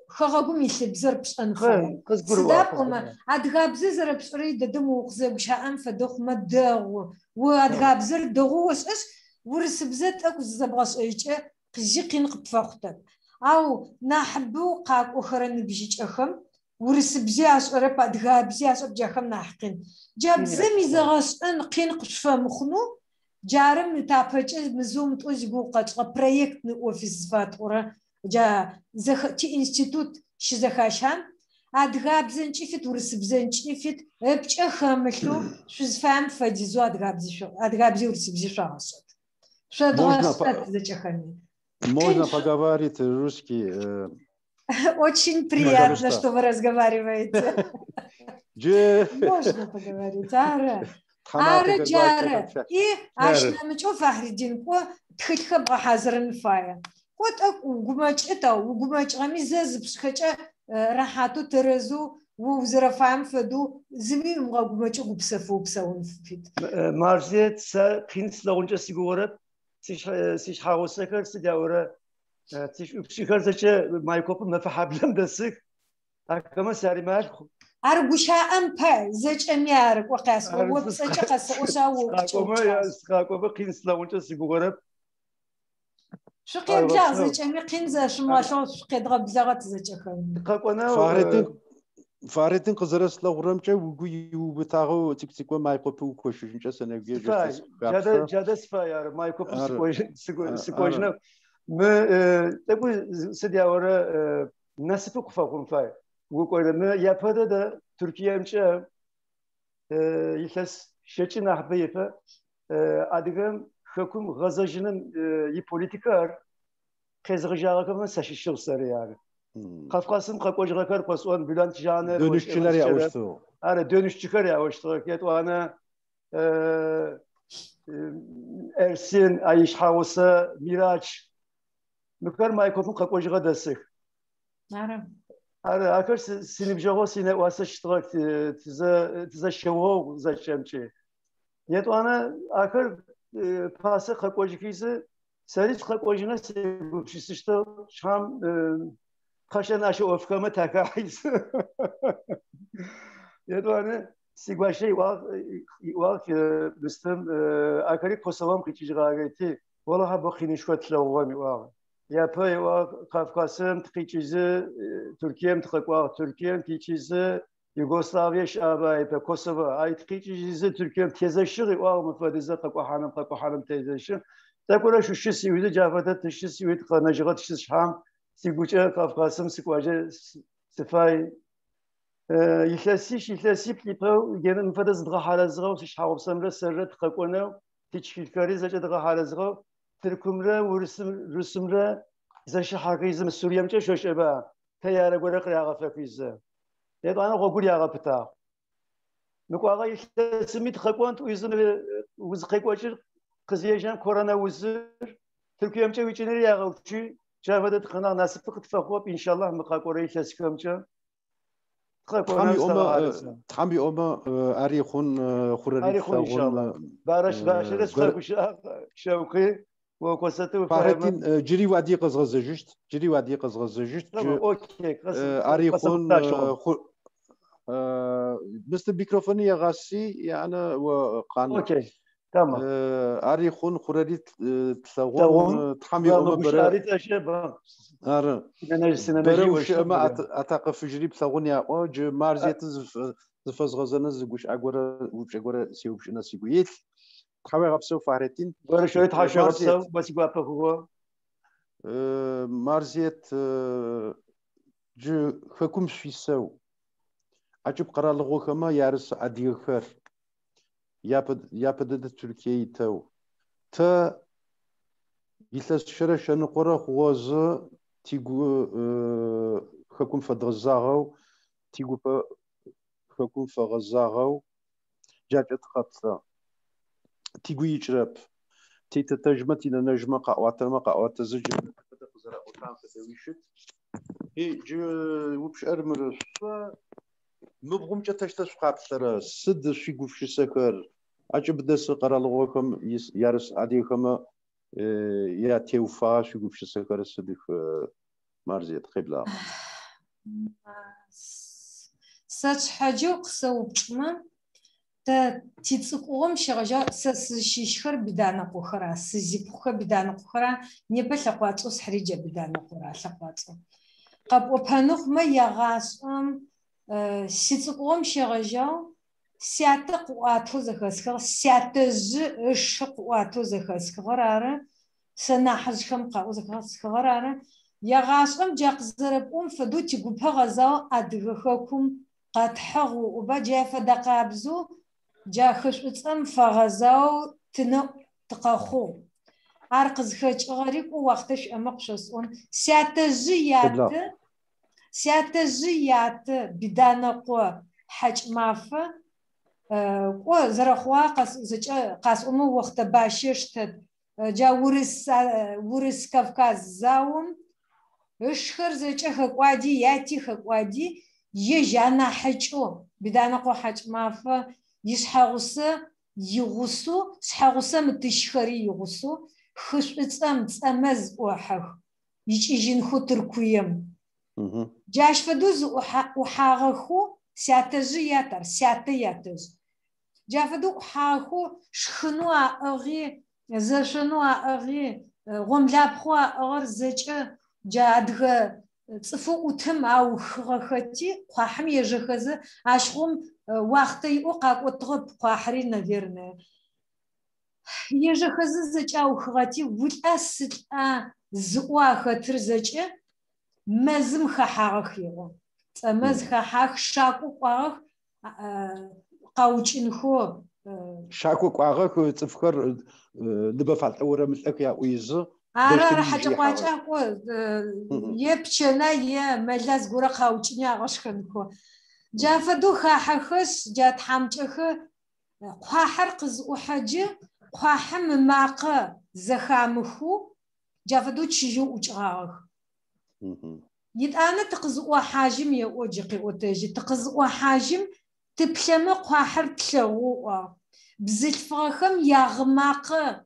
خغاغو ميسي بزر بشن خا سدابما ادغابز زر بشري ددمو خزبشا ام فدخ مدغ وادغابزر دغوس اس ورس بزت اكو زبغاس ايچه قجي قينق فاختك أو نحبو قاك أخرى نبيجي أخم ورس بزياس أوروبا دغا بزياس أبجاخم نحقين جاب زمي زغاس أن قين قشفا مخنو جارم نتابج مزوم تأزقو قطع بروجكت نوفيس فات أورا جا زختي إنستيتوت شزخاشان أدغا بزنشي فيت ورس بزنشي فيت أبج أخملو شوز فهم فديزو أدغا بزي ورس بزي شاغسات شو دغاس زخامي.
Можно поговорить русский?
Очень приятно, что вы разговариваете. Можно поговорить. Ара джара. И ашнамчо фахридин ко тхилха бахазрын фая. Вот гумач это гумач гамизез бсхача рахату терезу وزرفام فدو زمین مغبوچه گوبسفو بسون فید.
مارزیت سر پینس لونجا سیگورت سیش حواسه کرد سیداوره سیش ابشکار زچه مایکوپ مفحبلم دسک اکما سری مال
ارگوشا ام په زچ امیار وقاس و بسچ قص وساو
سقاقو پینس لونجا سیگورت
شو قيد لا زچ امي قنزه شما شو قيد بزغت زچ خن
قاقونا
فارتين قزرس لغرمچه وگو یو بتاغو تیکتیکو مایکوپو کوششنچه سنوگی
جادس فایر مایکوپو سکوجنا ما تبو سدياورا نسفو قفاقون فاي وقول ما يفاده ده تركيا مشى يخلص شتى نحبيه أديكم حكم غزاجنن يبوليتيكار كزغجاغ كمان ساشيشل سري يعني قفقاسم قفقوجغا كار قصوان بلانت جانر
dönüşçüler yavuştu.
Ara dönüşçüler yavuştu. Ket ana Ersin Ayış Havası Miraç Mükar Maykop'un qaqojiga desek. Ara akar sinibjago sine wasa iştirak tiza şevo zaçemçi. Yet ana akar pası qaqojikizi Seriç qaqojina sebupşiste şam kaşan aşı ofkama takayız. Yet ana sigvaşey waq bistem akari Kosovam qichigagati wallaha baqinishwat lawami waq. Ya pay waq Kafkasım qichizi Türkiye'm tıqaq Türkiye'm qichizi Yugoslavya şabay pe Kosova ay qichizi Türkiye'm tezaşır waq mufadiza qaqahanım tezaşır. Takora şu şisi cavada tşisi uydu qanajıga tşis ham siguça Kafkasım sigvaje sifay يحلسي بليباو جانا نفدز دغا حالزغا وش حاوب سمرا سرت قاكونا تشكيكاري زاجا دغا حالزغا تركمرا ورسمرا زاش حاكيزم سوريامچا شوشبا تيارا غورا قراغا فكيزا يد انا غوغوري اغا بتا نكو اغا يحلسمي تخاكوانت ويزن وز قيكوچر قزيجان كورونا وزر تركيامچا ويچنري اغا وچي جافدا تخنا ناسب تفقوب ان شاء الله مقاكوري يحلسكمچا
تحمي أما أريخون خرري
خون بارش باشرس خبش شوقي وقصته
فارتين جري وادي قزغزجشت جري وادي قزغزجشت
اوكي
أريخون مثل ميكروفوني يا غاسي يعني وقانا
اوكي تمام
أريخون خرري تلاغون تحمي أما
برا اشبا
أرى بروش ما أتاقف جريب ثغونيا أو ج مارزيت زفز غزنا زغوش أقورا وش أقورا سيوبش ناسيقويت خاوي غبسو فارتين
برشويت حاشا غبسو بس يقابل هو
مارزيت ج حكم سويسو أجب قرار لغو كما يارس أديخر يابد تركيا تو تا يلس شرش نقرا خوز تيجو حكم فدغزاغو تيجو حكم فغزاغو جاجت خطا تيجو يجرب تيتتجمت إلى نجمة قاوات زجر تقزر أوتان تدويشت هي جو وبش أرمر مبغم جتشتش قابتر سد شي قفش سكر أجب دس قرالغوكم يارس عديكم يا تيوفا شو قفش سكر سدك مارزيت قبلة
ساتش حاجة قصو بما تا تيتسقوم شغجا سشيشخر بدانا قخرا سزيبخ بدانا قخرا نيبل لقواتو سحريجة بدانا قخرا لقواتو قب وبهنوخ ما يغاسم سيتسقوم شغجا سياتة قواتو زخسخر سياتة زش قواتو زخسخر عرا سناحزخم قاو زخسخر عرا يغاسم جاقزربهم فدو تيقوبها غزاو أدغخوكم قاتحغو وباجا فدقابزو جا خشوتم فغزاو تنو تقاخو عرقز خج غريب ووقتش أمقشصون سياتة زيات بدانقو حج مافا و زرخوا قاس أمو وقت باششت جا ورس كافكاز زاون اشخر زيجا خقوادي ياتي خقوادي يجانا حجو بدانقو حج مافا يسحغوسا يغوسو سحغوسا متشخري يغوسو خشبصام صمز وحخ يجين خو تركويم جاش فدوز وحاغخو سياتجياتر سياتياتج جافدو حاغخو شخنوا اغي زشنوا اغي غملابخوا اغر زچ جادغ صفو وتم او خختي قحم يجخز اشخم وقتي وقاقطغب قحري نذرنا يجخز زچ او خغتي ولاس زوا خطر زچ مزم خحاغخ يغو تمز خحاغ شاقو قاغ قاوچنخو
شاكو قاغا تفكر دبفات اورا ملك يا ويز
ара حاجه قاچا قو يبچنا يه ملز غورا قاوچنيا غشخنكو جافدو خاحخس جات حمچخ قاحر قزو حاجه قاحم ماقه زخامخو جافدو تشجو وچغاغ يتانا تقزو حاجم يوجقي وتجي تقزو حاجم تبلم قاحر تلو بزلفخم يغماقه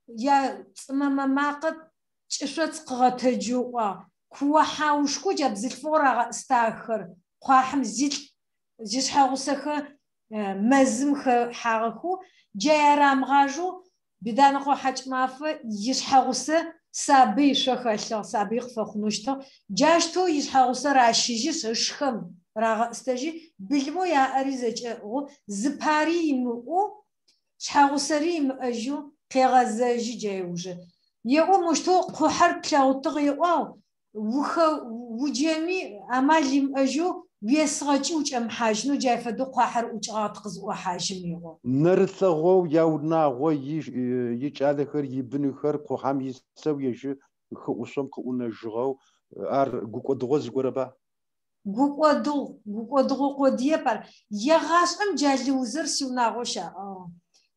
يا ماقه تشوت قغتجوا كوا حاوشكو جاب زلفورا استاخر قاحم زيت جيش حاوسخ مزمخ حاغخو جيرام غاجو بدانقو حاج ماف يش حاوسه سابي شخخ سابي خفخنوشتا جاشتو يش حاوسه راشيجي سشخم راغ استجي بلمو يا اريزجو زباري مو شحاوسري ماجو قيغازجي جايوجه يقو مشتو قحر بلاوطغي او وخ وجمي اماليم اجو بيسغجي وجم حاجنو جايفدو قحر وجغات قزو حاجم يقو
نرثغو ياودنا غو يجالخر يبنخر قحام يسو يجو خوسم كونجغو ار غوقدغوز غربا
غوقدغو قديه بار يغاسم جالوزر سيوناغوشا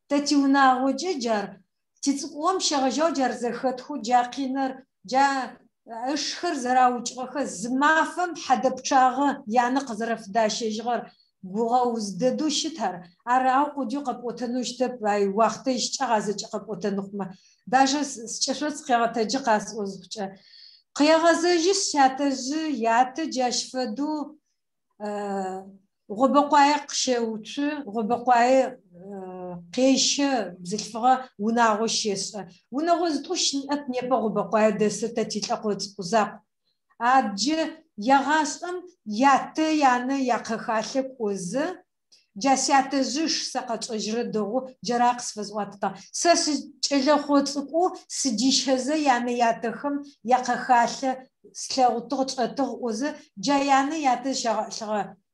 تتيوناغو جار تيصقوم شغجو جار زرختخو جاقينر جا اشخر زراوچخه زمافم حدبچاغه يعني قزرف داشجغر غوغوز ددو شتر اراو قديو قبوتنوشت باي وقتش چغازچ قبوتنخما даже чешоц қиятажи қас озча қиягазажи шатажи яты жашфаду غبقاي قشوتشو غبقاي قيشه بزلفغه وناغوشيس وناغوز توشنت نيبا غبقاي دسته تيتلاقوت قزاق اج يغاسم ياتي يعني يقخاله قوز جاسياتجش سقطجر دغو جراقس فزواتتا سس چلخوصقو سديشهزه يعني ياتخم يقخاله سلوطط اتغوز جايانه ياتشغ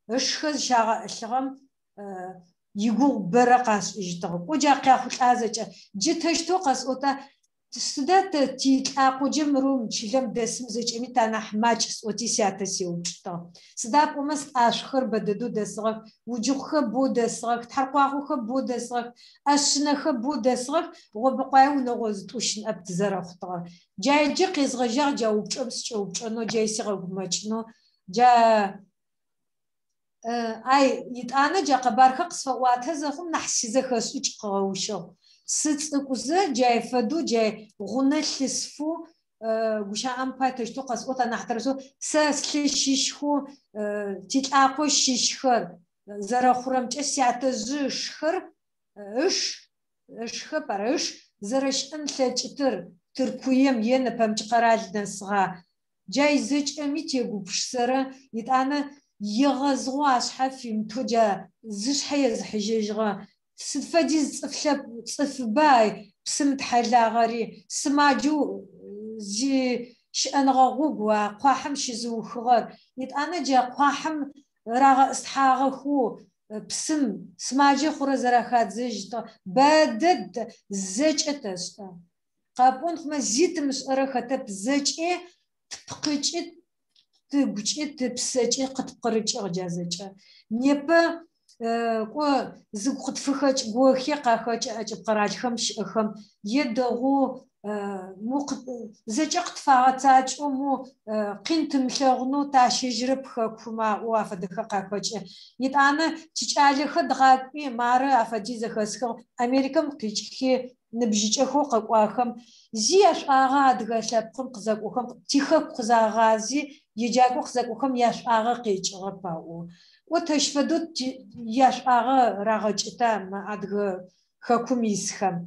اشخز شغم يقول برقاس اجتغ وجا قاخ ازج جتشتو قصوتا سدات تيتلاقو جمروم چلم دسم زچمي تانا حماچ اوتي سياتسيوچتا سداب ومس اشخر بددو دسغ وجوخ بو دسغ تحرقاخو بو دسغ اشنخ بو دسغ وبقايو نغوز توشن ابتزرختغ جايجي قيزغجا جاوبچمس چوبچنو جايسيغ ماچنو جا اي يتانا جا قبارخ قصفواتها زخم نحسيزه خسوچ قوشو ستصقوزه جاي فدو جاي غنلسفو غشا امباتشتو قصوتا نحترسو سسلشيشخو تيتلاقو شيشخر زرخرمچ سياتز شخر اشخ برش زرشن لچتر تركويم ين پمچ قرال دسغا جاي زچمي تيغوبشسره يتانا يغزغو اشحفيم توجا زشحي زحججغا سفديز صفلب صفباي بسمت حلاغري سماجو جي شأنغوغوا قاحم شزو خغر يتانا جا قاحم راغ استحاغخو بسم سماجي خور زرخات زجتا بدد زجتس قابون خما زيت مش رخته بزجي تبقيت تبقيت تبسجي قد قرج اجازه نيبا كو زقت فخج غوخي قاخج اجب قراجخم شخم يدغو مو زجقت فاتاج مو قنت مشغنو تاشجرب خكما وافدخ قاخج يتانا تشالخ دغاقي مار افدي زخسخ امريكا قيچخي نبجيچخو قاخم زياش اغا دغلبخم قزقوخم تيخ قزاغازي يجاكو قزقوخم ياش اغا قيچغباو وتشفدوت ياش اغا راغچتا ما ادغ خكوميسخم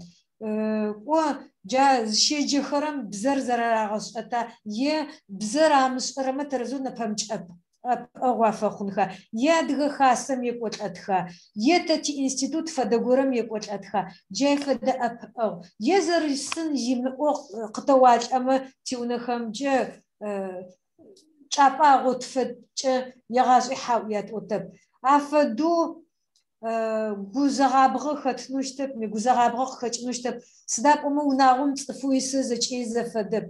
و جا شيجخرم بزر زراغشتا يه بزر امشرم ترزو نفهمچ اوافخونخا يادغ خاصم يقوتاتخا يتتي انستيتوت فدغورم يقوتاتخا جيفد اب يزرسن يمو قطوال اما تيونخم جه چاپا غوتفچ يغاز حاويات اوتب افدو гузагъабгъэ хэтнущтэп, гузагъабгъэ хэкӏнущтэп. Сыда пӏомэ унагъом цӏыфуисэ зэкӏи зэфэдэп.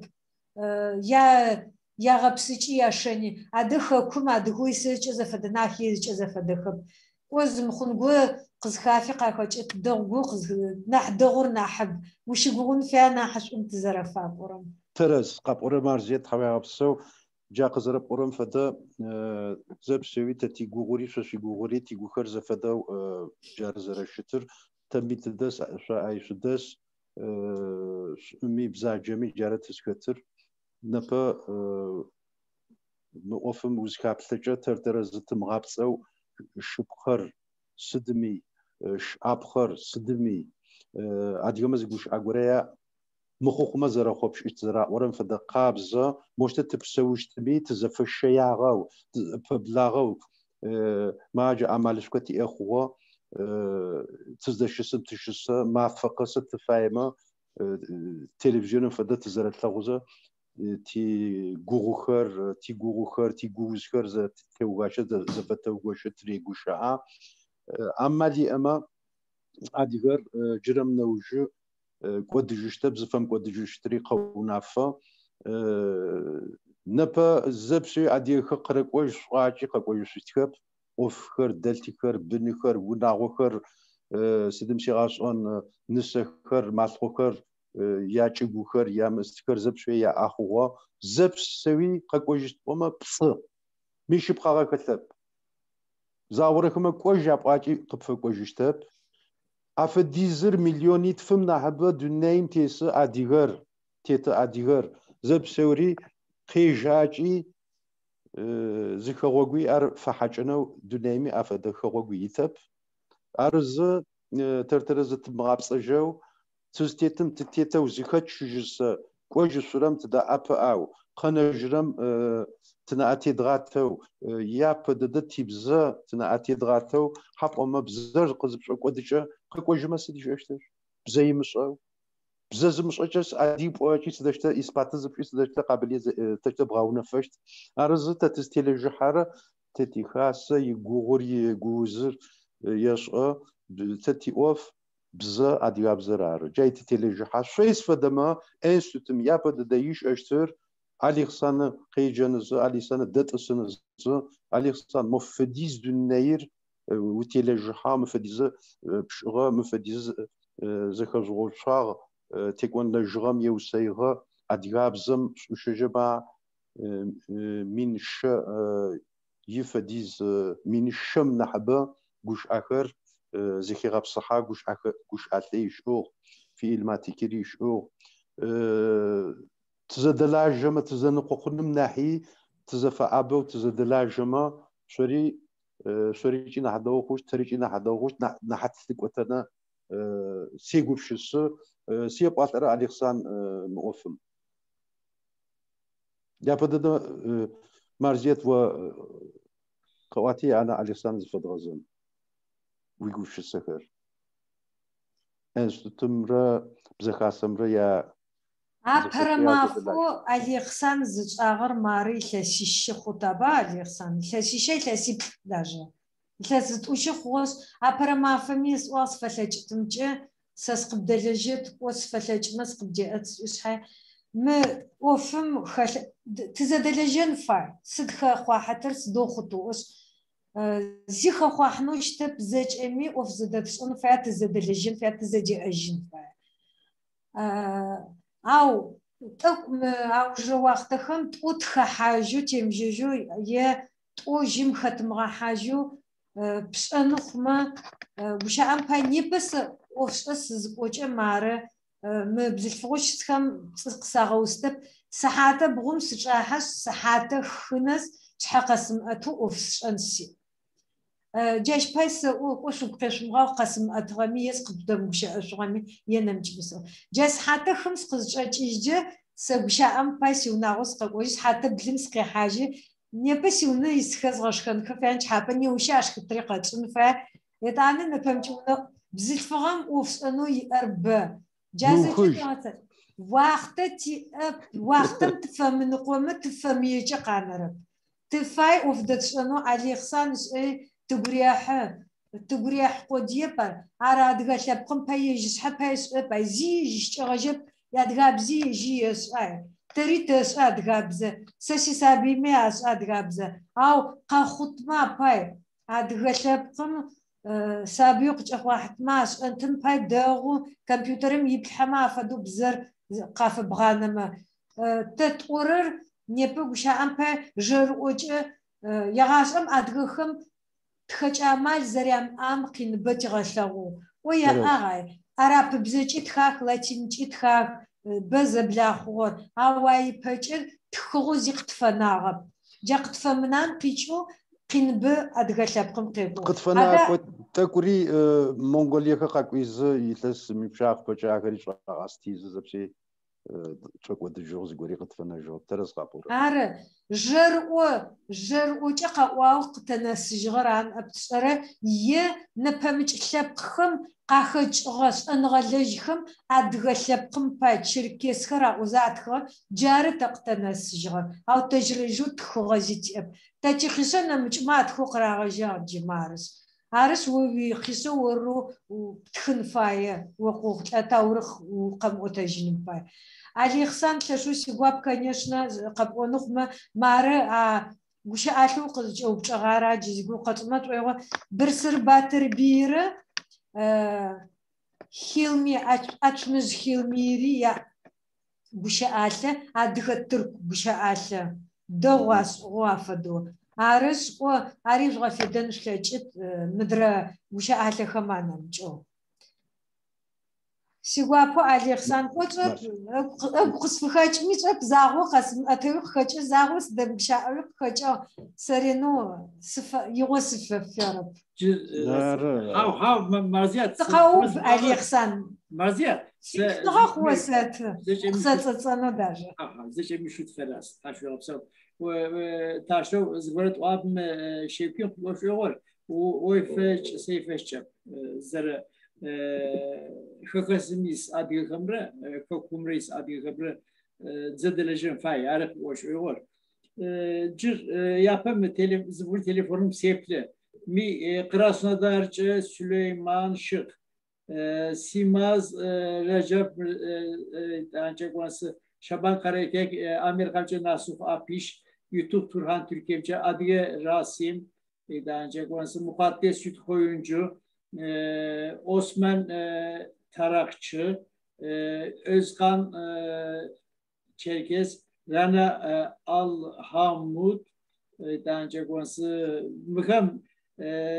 Ягъэпсыкӏи яшэни. Адэ хэкум адыгуисэкӏэ зэфэдэнэ ахезкӏэ зэфэдэхэп. О зымыхъунгу къызхафи къахэкӏыт дэгъу нахь дэгъур нахьыб. Ущыгугъун фя нахьышӏум тызэрэфапӏорэм.
Тэраз къапӏорэ марзет хьауягъэпсэу джа къызэрэпӏорэм фэдэ зэпсэуи тэ тигугъури шъо шъуигугъури тигухэр зэфэдэу джары зэрэщытыр тэми тыдэс шъо ай шъудэс шӏуми бзаджэми джары тызхэтыр нэпэ мы ӏофым узхаплъэкӏэ тэртэрэ зытымгъапцӏэу шыпхъэр сыдыми шӏапхъэр сыдыми адыгэмэ зыгушыӏэ горэя мыхъухмэ зэрэхъопшӏыт зэраӏорэм фэдэ къабзэ моштэ тыпсэущтыми тызэфэшъеягъэу пэблагъэу маджэ амалышъо тиӏэ хъугъо тыздэщысым тыщысэ мафэ къэсэ тыфаемэ телевизионым фэдэ тызэрэлъэгъузэ тигугъухэр тигуузхэр зэтеугъащэ зэфэтэугъощэ тырегушыӏэ амал иӏэмэ адыгэр джырэм нэужы кӏодыжьыщтэ бзыфэм кӏодыжьыщтыри къэунафэ нэпэ зэпшъи адыгэхэр къырэкӏожь шӏуакӏи къэкӏожьыщтхэп ӏофхэр дэлъхэр быныхэр унагъохэр сыдым сегъашӏэн нысэхэр малъхъохэр ячӏыгухэр ямыстхэр зэпшъи яӏахъугъо зэпсэуи къэкӏожьыщтпӏомэ псы мишыпхъагъэ хэлъэп заурэхэмэ кӏожь апӏакӏи къыпфэкӏожьыщтэп афэдизыр миллионитфым нахьыбэ дунейм тесы адыгэр теты адыгэр зэпсэури къежьакӏи зыхэгъогуи ар фэхьакӏэнэу дунейми афэдэ хэгъогу итэп арзы тэртэрэ зытымгъапцӏэжьэу цызтетым тытетэу зыхэтщыжьысэ кӏожьышъурэм тыдэӏэпыӏэу къэнэжьырэм тынаӏэтедгъатэу япэ дэдэ тибзэ тынаӏэтедгъатэу хьапӏомэ бзэр къызыпшӏокӏодыкӏэ къэкӏожьымэ сыд ищӏэщтыр бзэ имышӏэу бзэ зымышӏэкӏэ адипӏоӏэкӏи сыдэщтэ испаты зыпшӏуи сыдэщтэ къабылие тэщтэ бгъэунэфэщт арзы тэ тызтелэжьыхьарэ тэ тихасэ игугъур игуузыр ешӏэ тэ тиӏоф бзэ адыгабзэр ары джай тытелэжьыхьа шъуес фэдэмэ институтым япэ дэдэ ишӏэщтыр Александр къеджэнызы Александр дэтӏысынызы Александр мыфэдиз дунейр утелэжьыхьа мыфэдизы пшӏыгъэ мыфэдизы зэхэжъугъошъуагъ текӏонлэжьыгъэм еусэигъэ адыгабзэм шӏушъэжьэба миншэ ифэдиз миншэм нахьыбэ гушӏэхэр зыхегъэпсыхьа гушӏэлъэ ишӏыгъ фильматикери ишӏыгъ тызэдэлажьэмэ тызэныкъохъуным нахьи тызэфэӏабэу тызэдэлажьэмэ шъорикӏи нахь дэгъу хъущт тэрикӏи нахь дэгъу хъущт нахьат тыкӏотэнэ сегупшысы сепӏалӏэрэ Александр мыӏофым япэ дэдэ марзет о къэӏуати ана Александр зыфэдгъэзэн уигупшысэхэр институтымрэ бзэхасэмрэ
апэрэмафо Александр зычӏагъэр Мары илъэсищэ хъутэба Александр илъэсищэ илъэсипӏ даже илъэситӏущы хъугъэс апэрэмафэми сӏуагъ сфэлъэкӏытымкӏэ сэ сыкъыбдэлэжьэ тыкӏо сфэлъэкӏымэ сыкъыбдеӏэ тшӏышъхьэ мы ӏофым тызэдэлэжьэн фай сыд хэхъуахьэтыр сыдэу хъутыӏош зихэхъуахьнэу щтэп зэкӏэми ӏоф зэдэпшӏэн фай тызэдэлэжьэн фай тызэдеӏэжьын фай ау тӏэкӏу аужрэ уахътэхэм тӏу тхэхьажьу темжьэжьу е тӏу жьым хэтымгъэхьажьу пшӏэны хъумэ гущыӏэм пай непэ сэ ӏофшӏэ сызыкӏокӏэ Мары мы бзылъфыгъо щытхэм цӏыф къысагъэустэп сыхьатэ бгъум сычӏахьэшъ сыхьатэ хынэс шъхьэ къэсымыӏэтэу ӏоф сшӏэн сиӏ джащ пай сэ ӏош угукъешъумгъэу къэсымыӏэтыгъэми е сыкъыбдэгущыӏэшъугъэми е нэмыкӏ бысэу джай сыхьатэ хым сыкъызычӏэкӏыжьыкӏэ сэ гущыӏэм пай сиунагъо сыкъэкӏожьы сыхьатэ блым сыкъехьажьы непэ сиунэ исхэ згъэшхэнхэ фян кӏхьапэ неущи ашхытри къэчӏын фай етӏанэ нэпэмыкӏ унэ бзылъфыгъэм ӏоф шӏэнэу иӏэр бэ джазэкӏэ уахътэ тиӏэп уахътэм тыфэмыныкъомэ тыфэмыекӏэ къанэрэп тыфай ӏоф дэсшӏэнэу Александр шӏэй тыгурехьы تقريح قديبر أراد قلب قم بيجس حبيس بيزيج شغجب يدغابزي جيس تريت أدغابزة سسي سابي ما أدغابزة أو قاخط ما باي أدغلب قم سابيق واحد ماس أنتم باي داغو كمبيوترم يبحما فدو بزر قاف بغانما تتقرر نيبو شام باي جر وجه يغاسم أدغخم تخش أمال زريم أم قين بتغشلو ويا أغاي أراب بزيج تخاك لاتين تخاك بزبلا خور أواي بتشر تخوز يقتفناغب جاقتفمنان قيشو قين ب أدغشلبقم قيبو
قتفنا تكوري مونغوليا كاكويز يلس ميبشاق بجاكري شاغاستيز زبسي شوك ود جوز غوري قتفنا جو ترس قابور
أره جرؤ جقوا قتناس جغران أبتسرة يه نبمج شبخم قاخج غش أنغلجهم أدغ شبخم باتشركيس خرا وزاتخ جار تقتناس جغر أو تجرجو تخوزيت أب تجخسنا مجمع تخوقرا غجار جمارس عارس وبي خسو ورو وتخنفاية وقوق أتاورخ وقم أتجنباي Александр Ташуси гуап, конечно, قبونخما مارا وش أشوف قد جارا جزء قطمات ويا برسر باتر بيرة خيلمي أشمز خيلميري يا وش أشة أدخل وش أشة دواس وافدو عارس وعارف غفيدن شلجت مدرا وش أشة خمانة جو سيغوابو أليكسان قطب قصفخاج ميت زاغو قسم أتوي خاج زاغو سدبشاء خاج سرينو سف يوسف فيرب
هاو مرزيات
تقاوب أليكسان
مرزيات
تقاق وسات قصة أنا داجة
زي مشوت فلاس تاشو أبصر وتاشو زبرت وابم شيبيون وشغل ويفش سيفش زر خكسميس أدي خمرة خكمريس أدي خمرة زدلجن فاي عارف وش يقول جر يابم زبور تليفونم سيبله مي قراسنا دارج سليمان شق سيماز رجب أنجك وانس شبان كاريكك أمير خالد ناسوف أبيش يوتيوب تورهان تركيبجا أدي راسيم أنجك وانس مقدس يوت خوينجو Osman Tarakçı, Özkan Çerkez, Rana Alhamud, daha önce konuştu. Mükemmel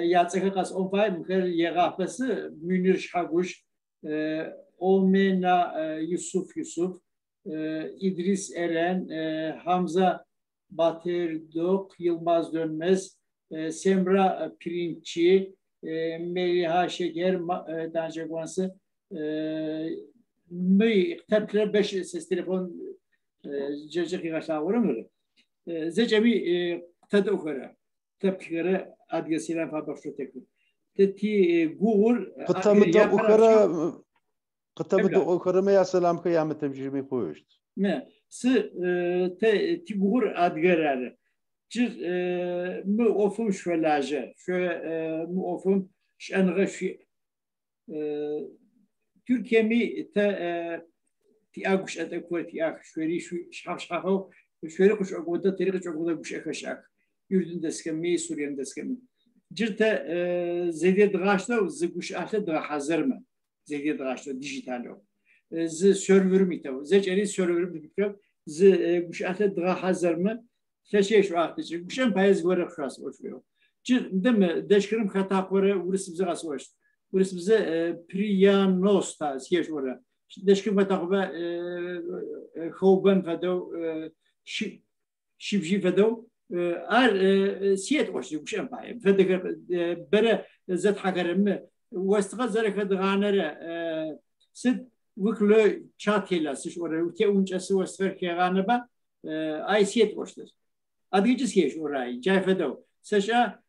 yatsık kas onfay mükemmel yağapası Münir Şaguş, Omena Yusuf, İdris Eren, Hamza Batırdok, Yılmaz Dönmez, Semra Pirinççi, Meliha Şeker, daha konuştu. Mi tepkiler 5 ses telefon cecek yaşa var mı? Zecemi tadı okura. Tepkileri adresiyle fabrikası tekrar. Teti Google.
Kıtamı da okura mı ya selam kıyamet temcimi koyuştu.
Ne? Ti Google adgerleri. Cir mu ofum şöylece. Şöyle mu ofum şenğe şu. Türkiye mi تياغوش أتكوت تياغ شويري شو شحاو شويري قش أقوده تريق قش أقوده قش أكشاك يردن دسكمي سوريان دسكمي جرت زيدي دغاشته وزقوش أهله دغ حزرمه زيدي دغاشته ديجيتالو ز سيرفر ميتو زجري سيرفر بيكرب ز قش أهله دغ حزرمه فشيش وقتش قش أم بايز ورق خاص وشويو جر دم دشكرم خطا قوره ورس بزغاس وش ورس بز بريانوستا سيش ورا دشكم بتاخبه خوبن فدو شبجي فدو سيد وش يمشي باي فدك بره زت حكرم واستغل زرك دغانره سد وكل شاتيلا سش ولا وتي ونج اسو استغل كغانبا اي سيد وشتر اديجي سيش وراي جاي فدو سشا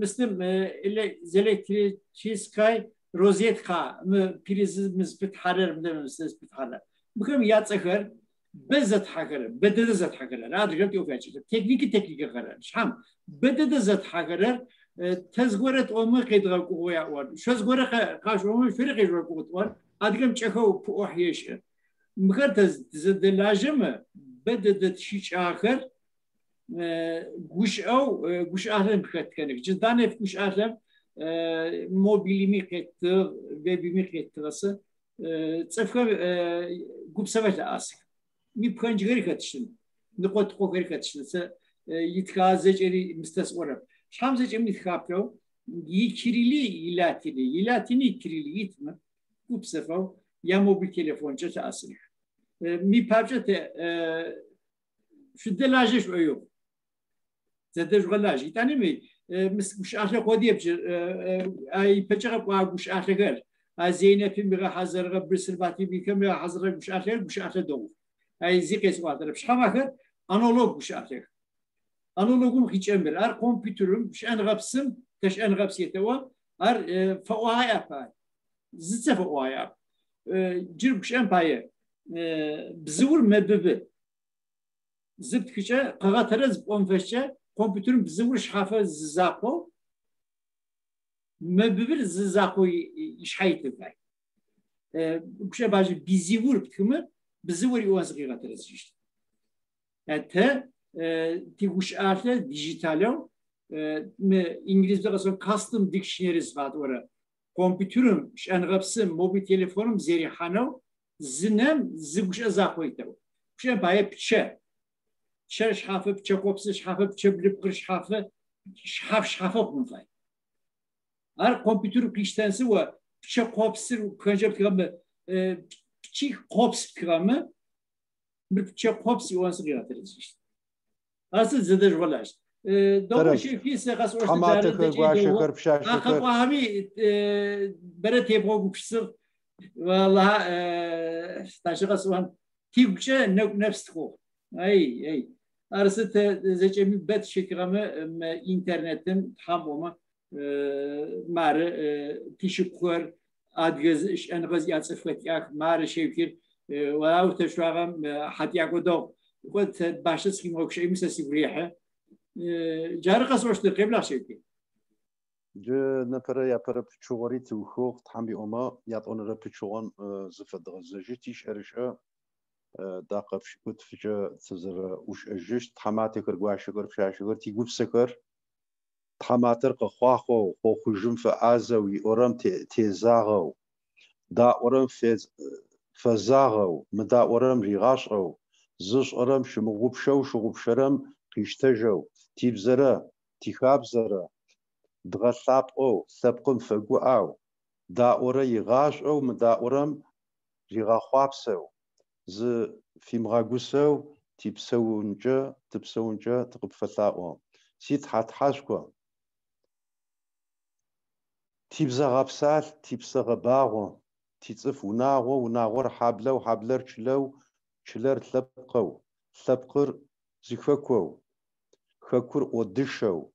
مسلم اللي زلكتريسكاي روزيتكا بريز مثبت حرر مثبت حرر بكم ياتسخر بزت حقر بدد زت حقر هذا قلت يوفيش تكنيك قرر شحم بدد زت حقر تزغورت أمي قيد قوية وان شو زغورة قاش أمي فرق يجوا قوت وان أدقم تشخو بوحيش مقدر تزد اللاجمة بدت شيء آخر گوش او گوش آلم بخت کنه جدانه گوش آلم موبیلی میکت وبی میکت راسه تصفق گوب سوت آسک می پنجگری کتشن نقطه خوگری کتشن س یتکازج اری مستثورم شامزج امنیت خابتو یکیلی یلاتینی کیلی یتم گوب سفو یا موبیل تلفن چه آسک می پابجت شد لاجش ويو زادش غلاج يتاني مي مش آخر قديه بجر أي بجرب وعوش آخر غير زينة في مغا حزر برسل باتي بيكم مغا حزر مش آخر دو أي زيك اسمه مش خم آخر أنالوج مش آخر أنالوجم هيج أمر أر كمبيوترم مش أنغبسم تش أنغبسيتوا أر فواي أباي زت فواي أب جرب مش أمباير بزور مبب زبط كذا قطرز بونفشة كمبيوتر بزور شحافة زاقو ما ببر زاقو يشحيت الفاي بكشة باجي بيزور بتكمل بزور يوازقي قطرز جشت حتى تيجوش آخر ديجيتالو إنجليزي قصدي custom dictionaries بعد ورا كمبيوترم مش أنغبسم موبيل تليفونم زيري حنو زنم زبوش زاقو يتو بكشة باي بتشة شرش حافة بتشكوبس شحافة بتشبل بقرش حافة شحافة بنفاي. أر كمبيوتر كريستانس هو بتشكوبس وكنجاب كلام بتشكوبس كلام بتشكوبس يوانس غير تريزش. أصل زدش ولاش. دور شيء في سقاس وش
دارد.
آخر وهمي برد يبغى بكسر والله تاشقاس وان تيجي نفس تخو. أي أرسلت زي ما بد شكرا إنترنتم حموما مار تشكر أدغز إيش أنغز يعصفت ياك مار شيء ولا تشوفهم حتى يقودوا قلت باشس كي موكش أي مسافة بريحة جارقة وش تقبل شيء
ج نفر يا بر بتشوري توخوخ تحمي أما يعطون ربتشون زفت غزجتيش أرشة داقة في كنت في تزر وش أجشت حماتك رجواش شجر في شجر تيجوب سكر حماتر قخواخو خوخجم في عزوي أورم تزاغو دا أورم فزاغو مدا أورم ريغاشو زش أورم شمغوب شو شغوب شرم قيشتجو تيبزرا تيخابزرا دغلاب أو سبقم فجو أو دا أورا يغاش أو مدا أورم ريغاخوابسو ز في مغاغوسو تيبسونجا تقبفتاو سيت حاشكو تيبزغابسال تيبسغباغو تيصفوناغو وناغور حابلو حابلر تشلر ثبقر زخكو خكر ودشو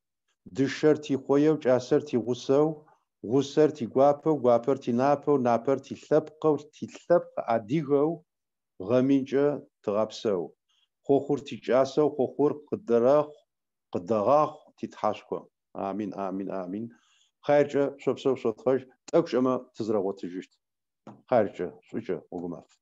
دشر تيخويو جاسر تيغوسو غوسر تيغوابر تينابو نابر تيثبقو تيثبق عديغو غمينجا تغابسو خوخور تيجاسو خوخور قدراخ تيتحاشكو آمين خيرجا شوبسو شوتخش تأكش أما تزرغو تجيشت خيرجا شوجا وقماف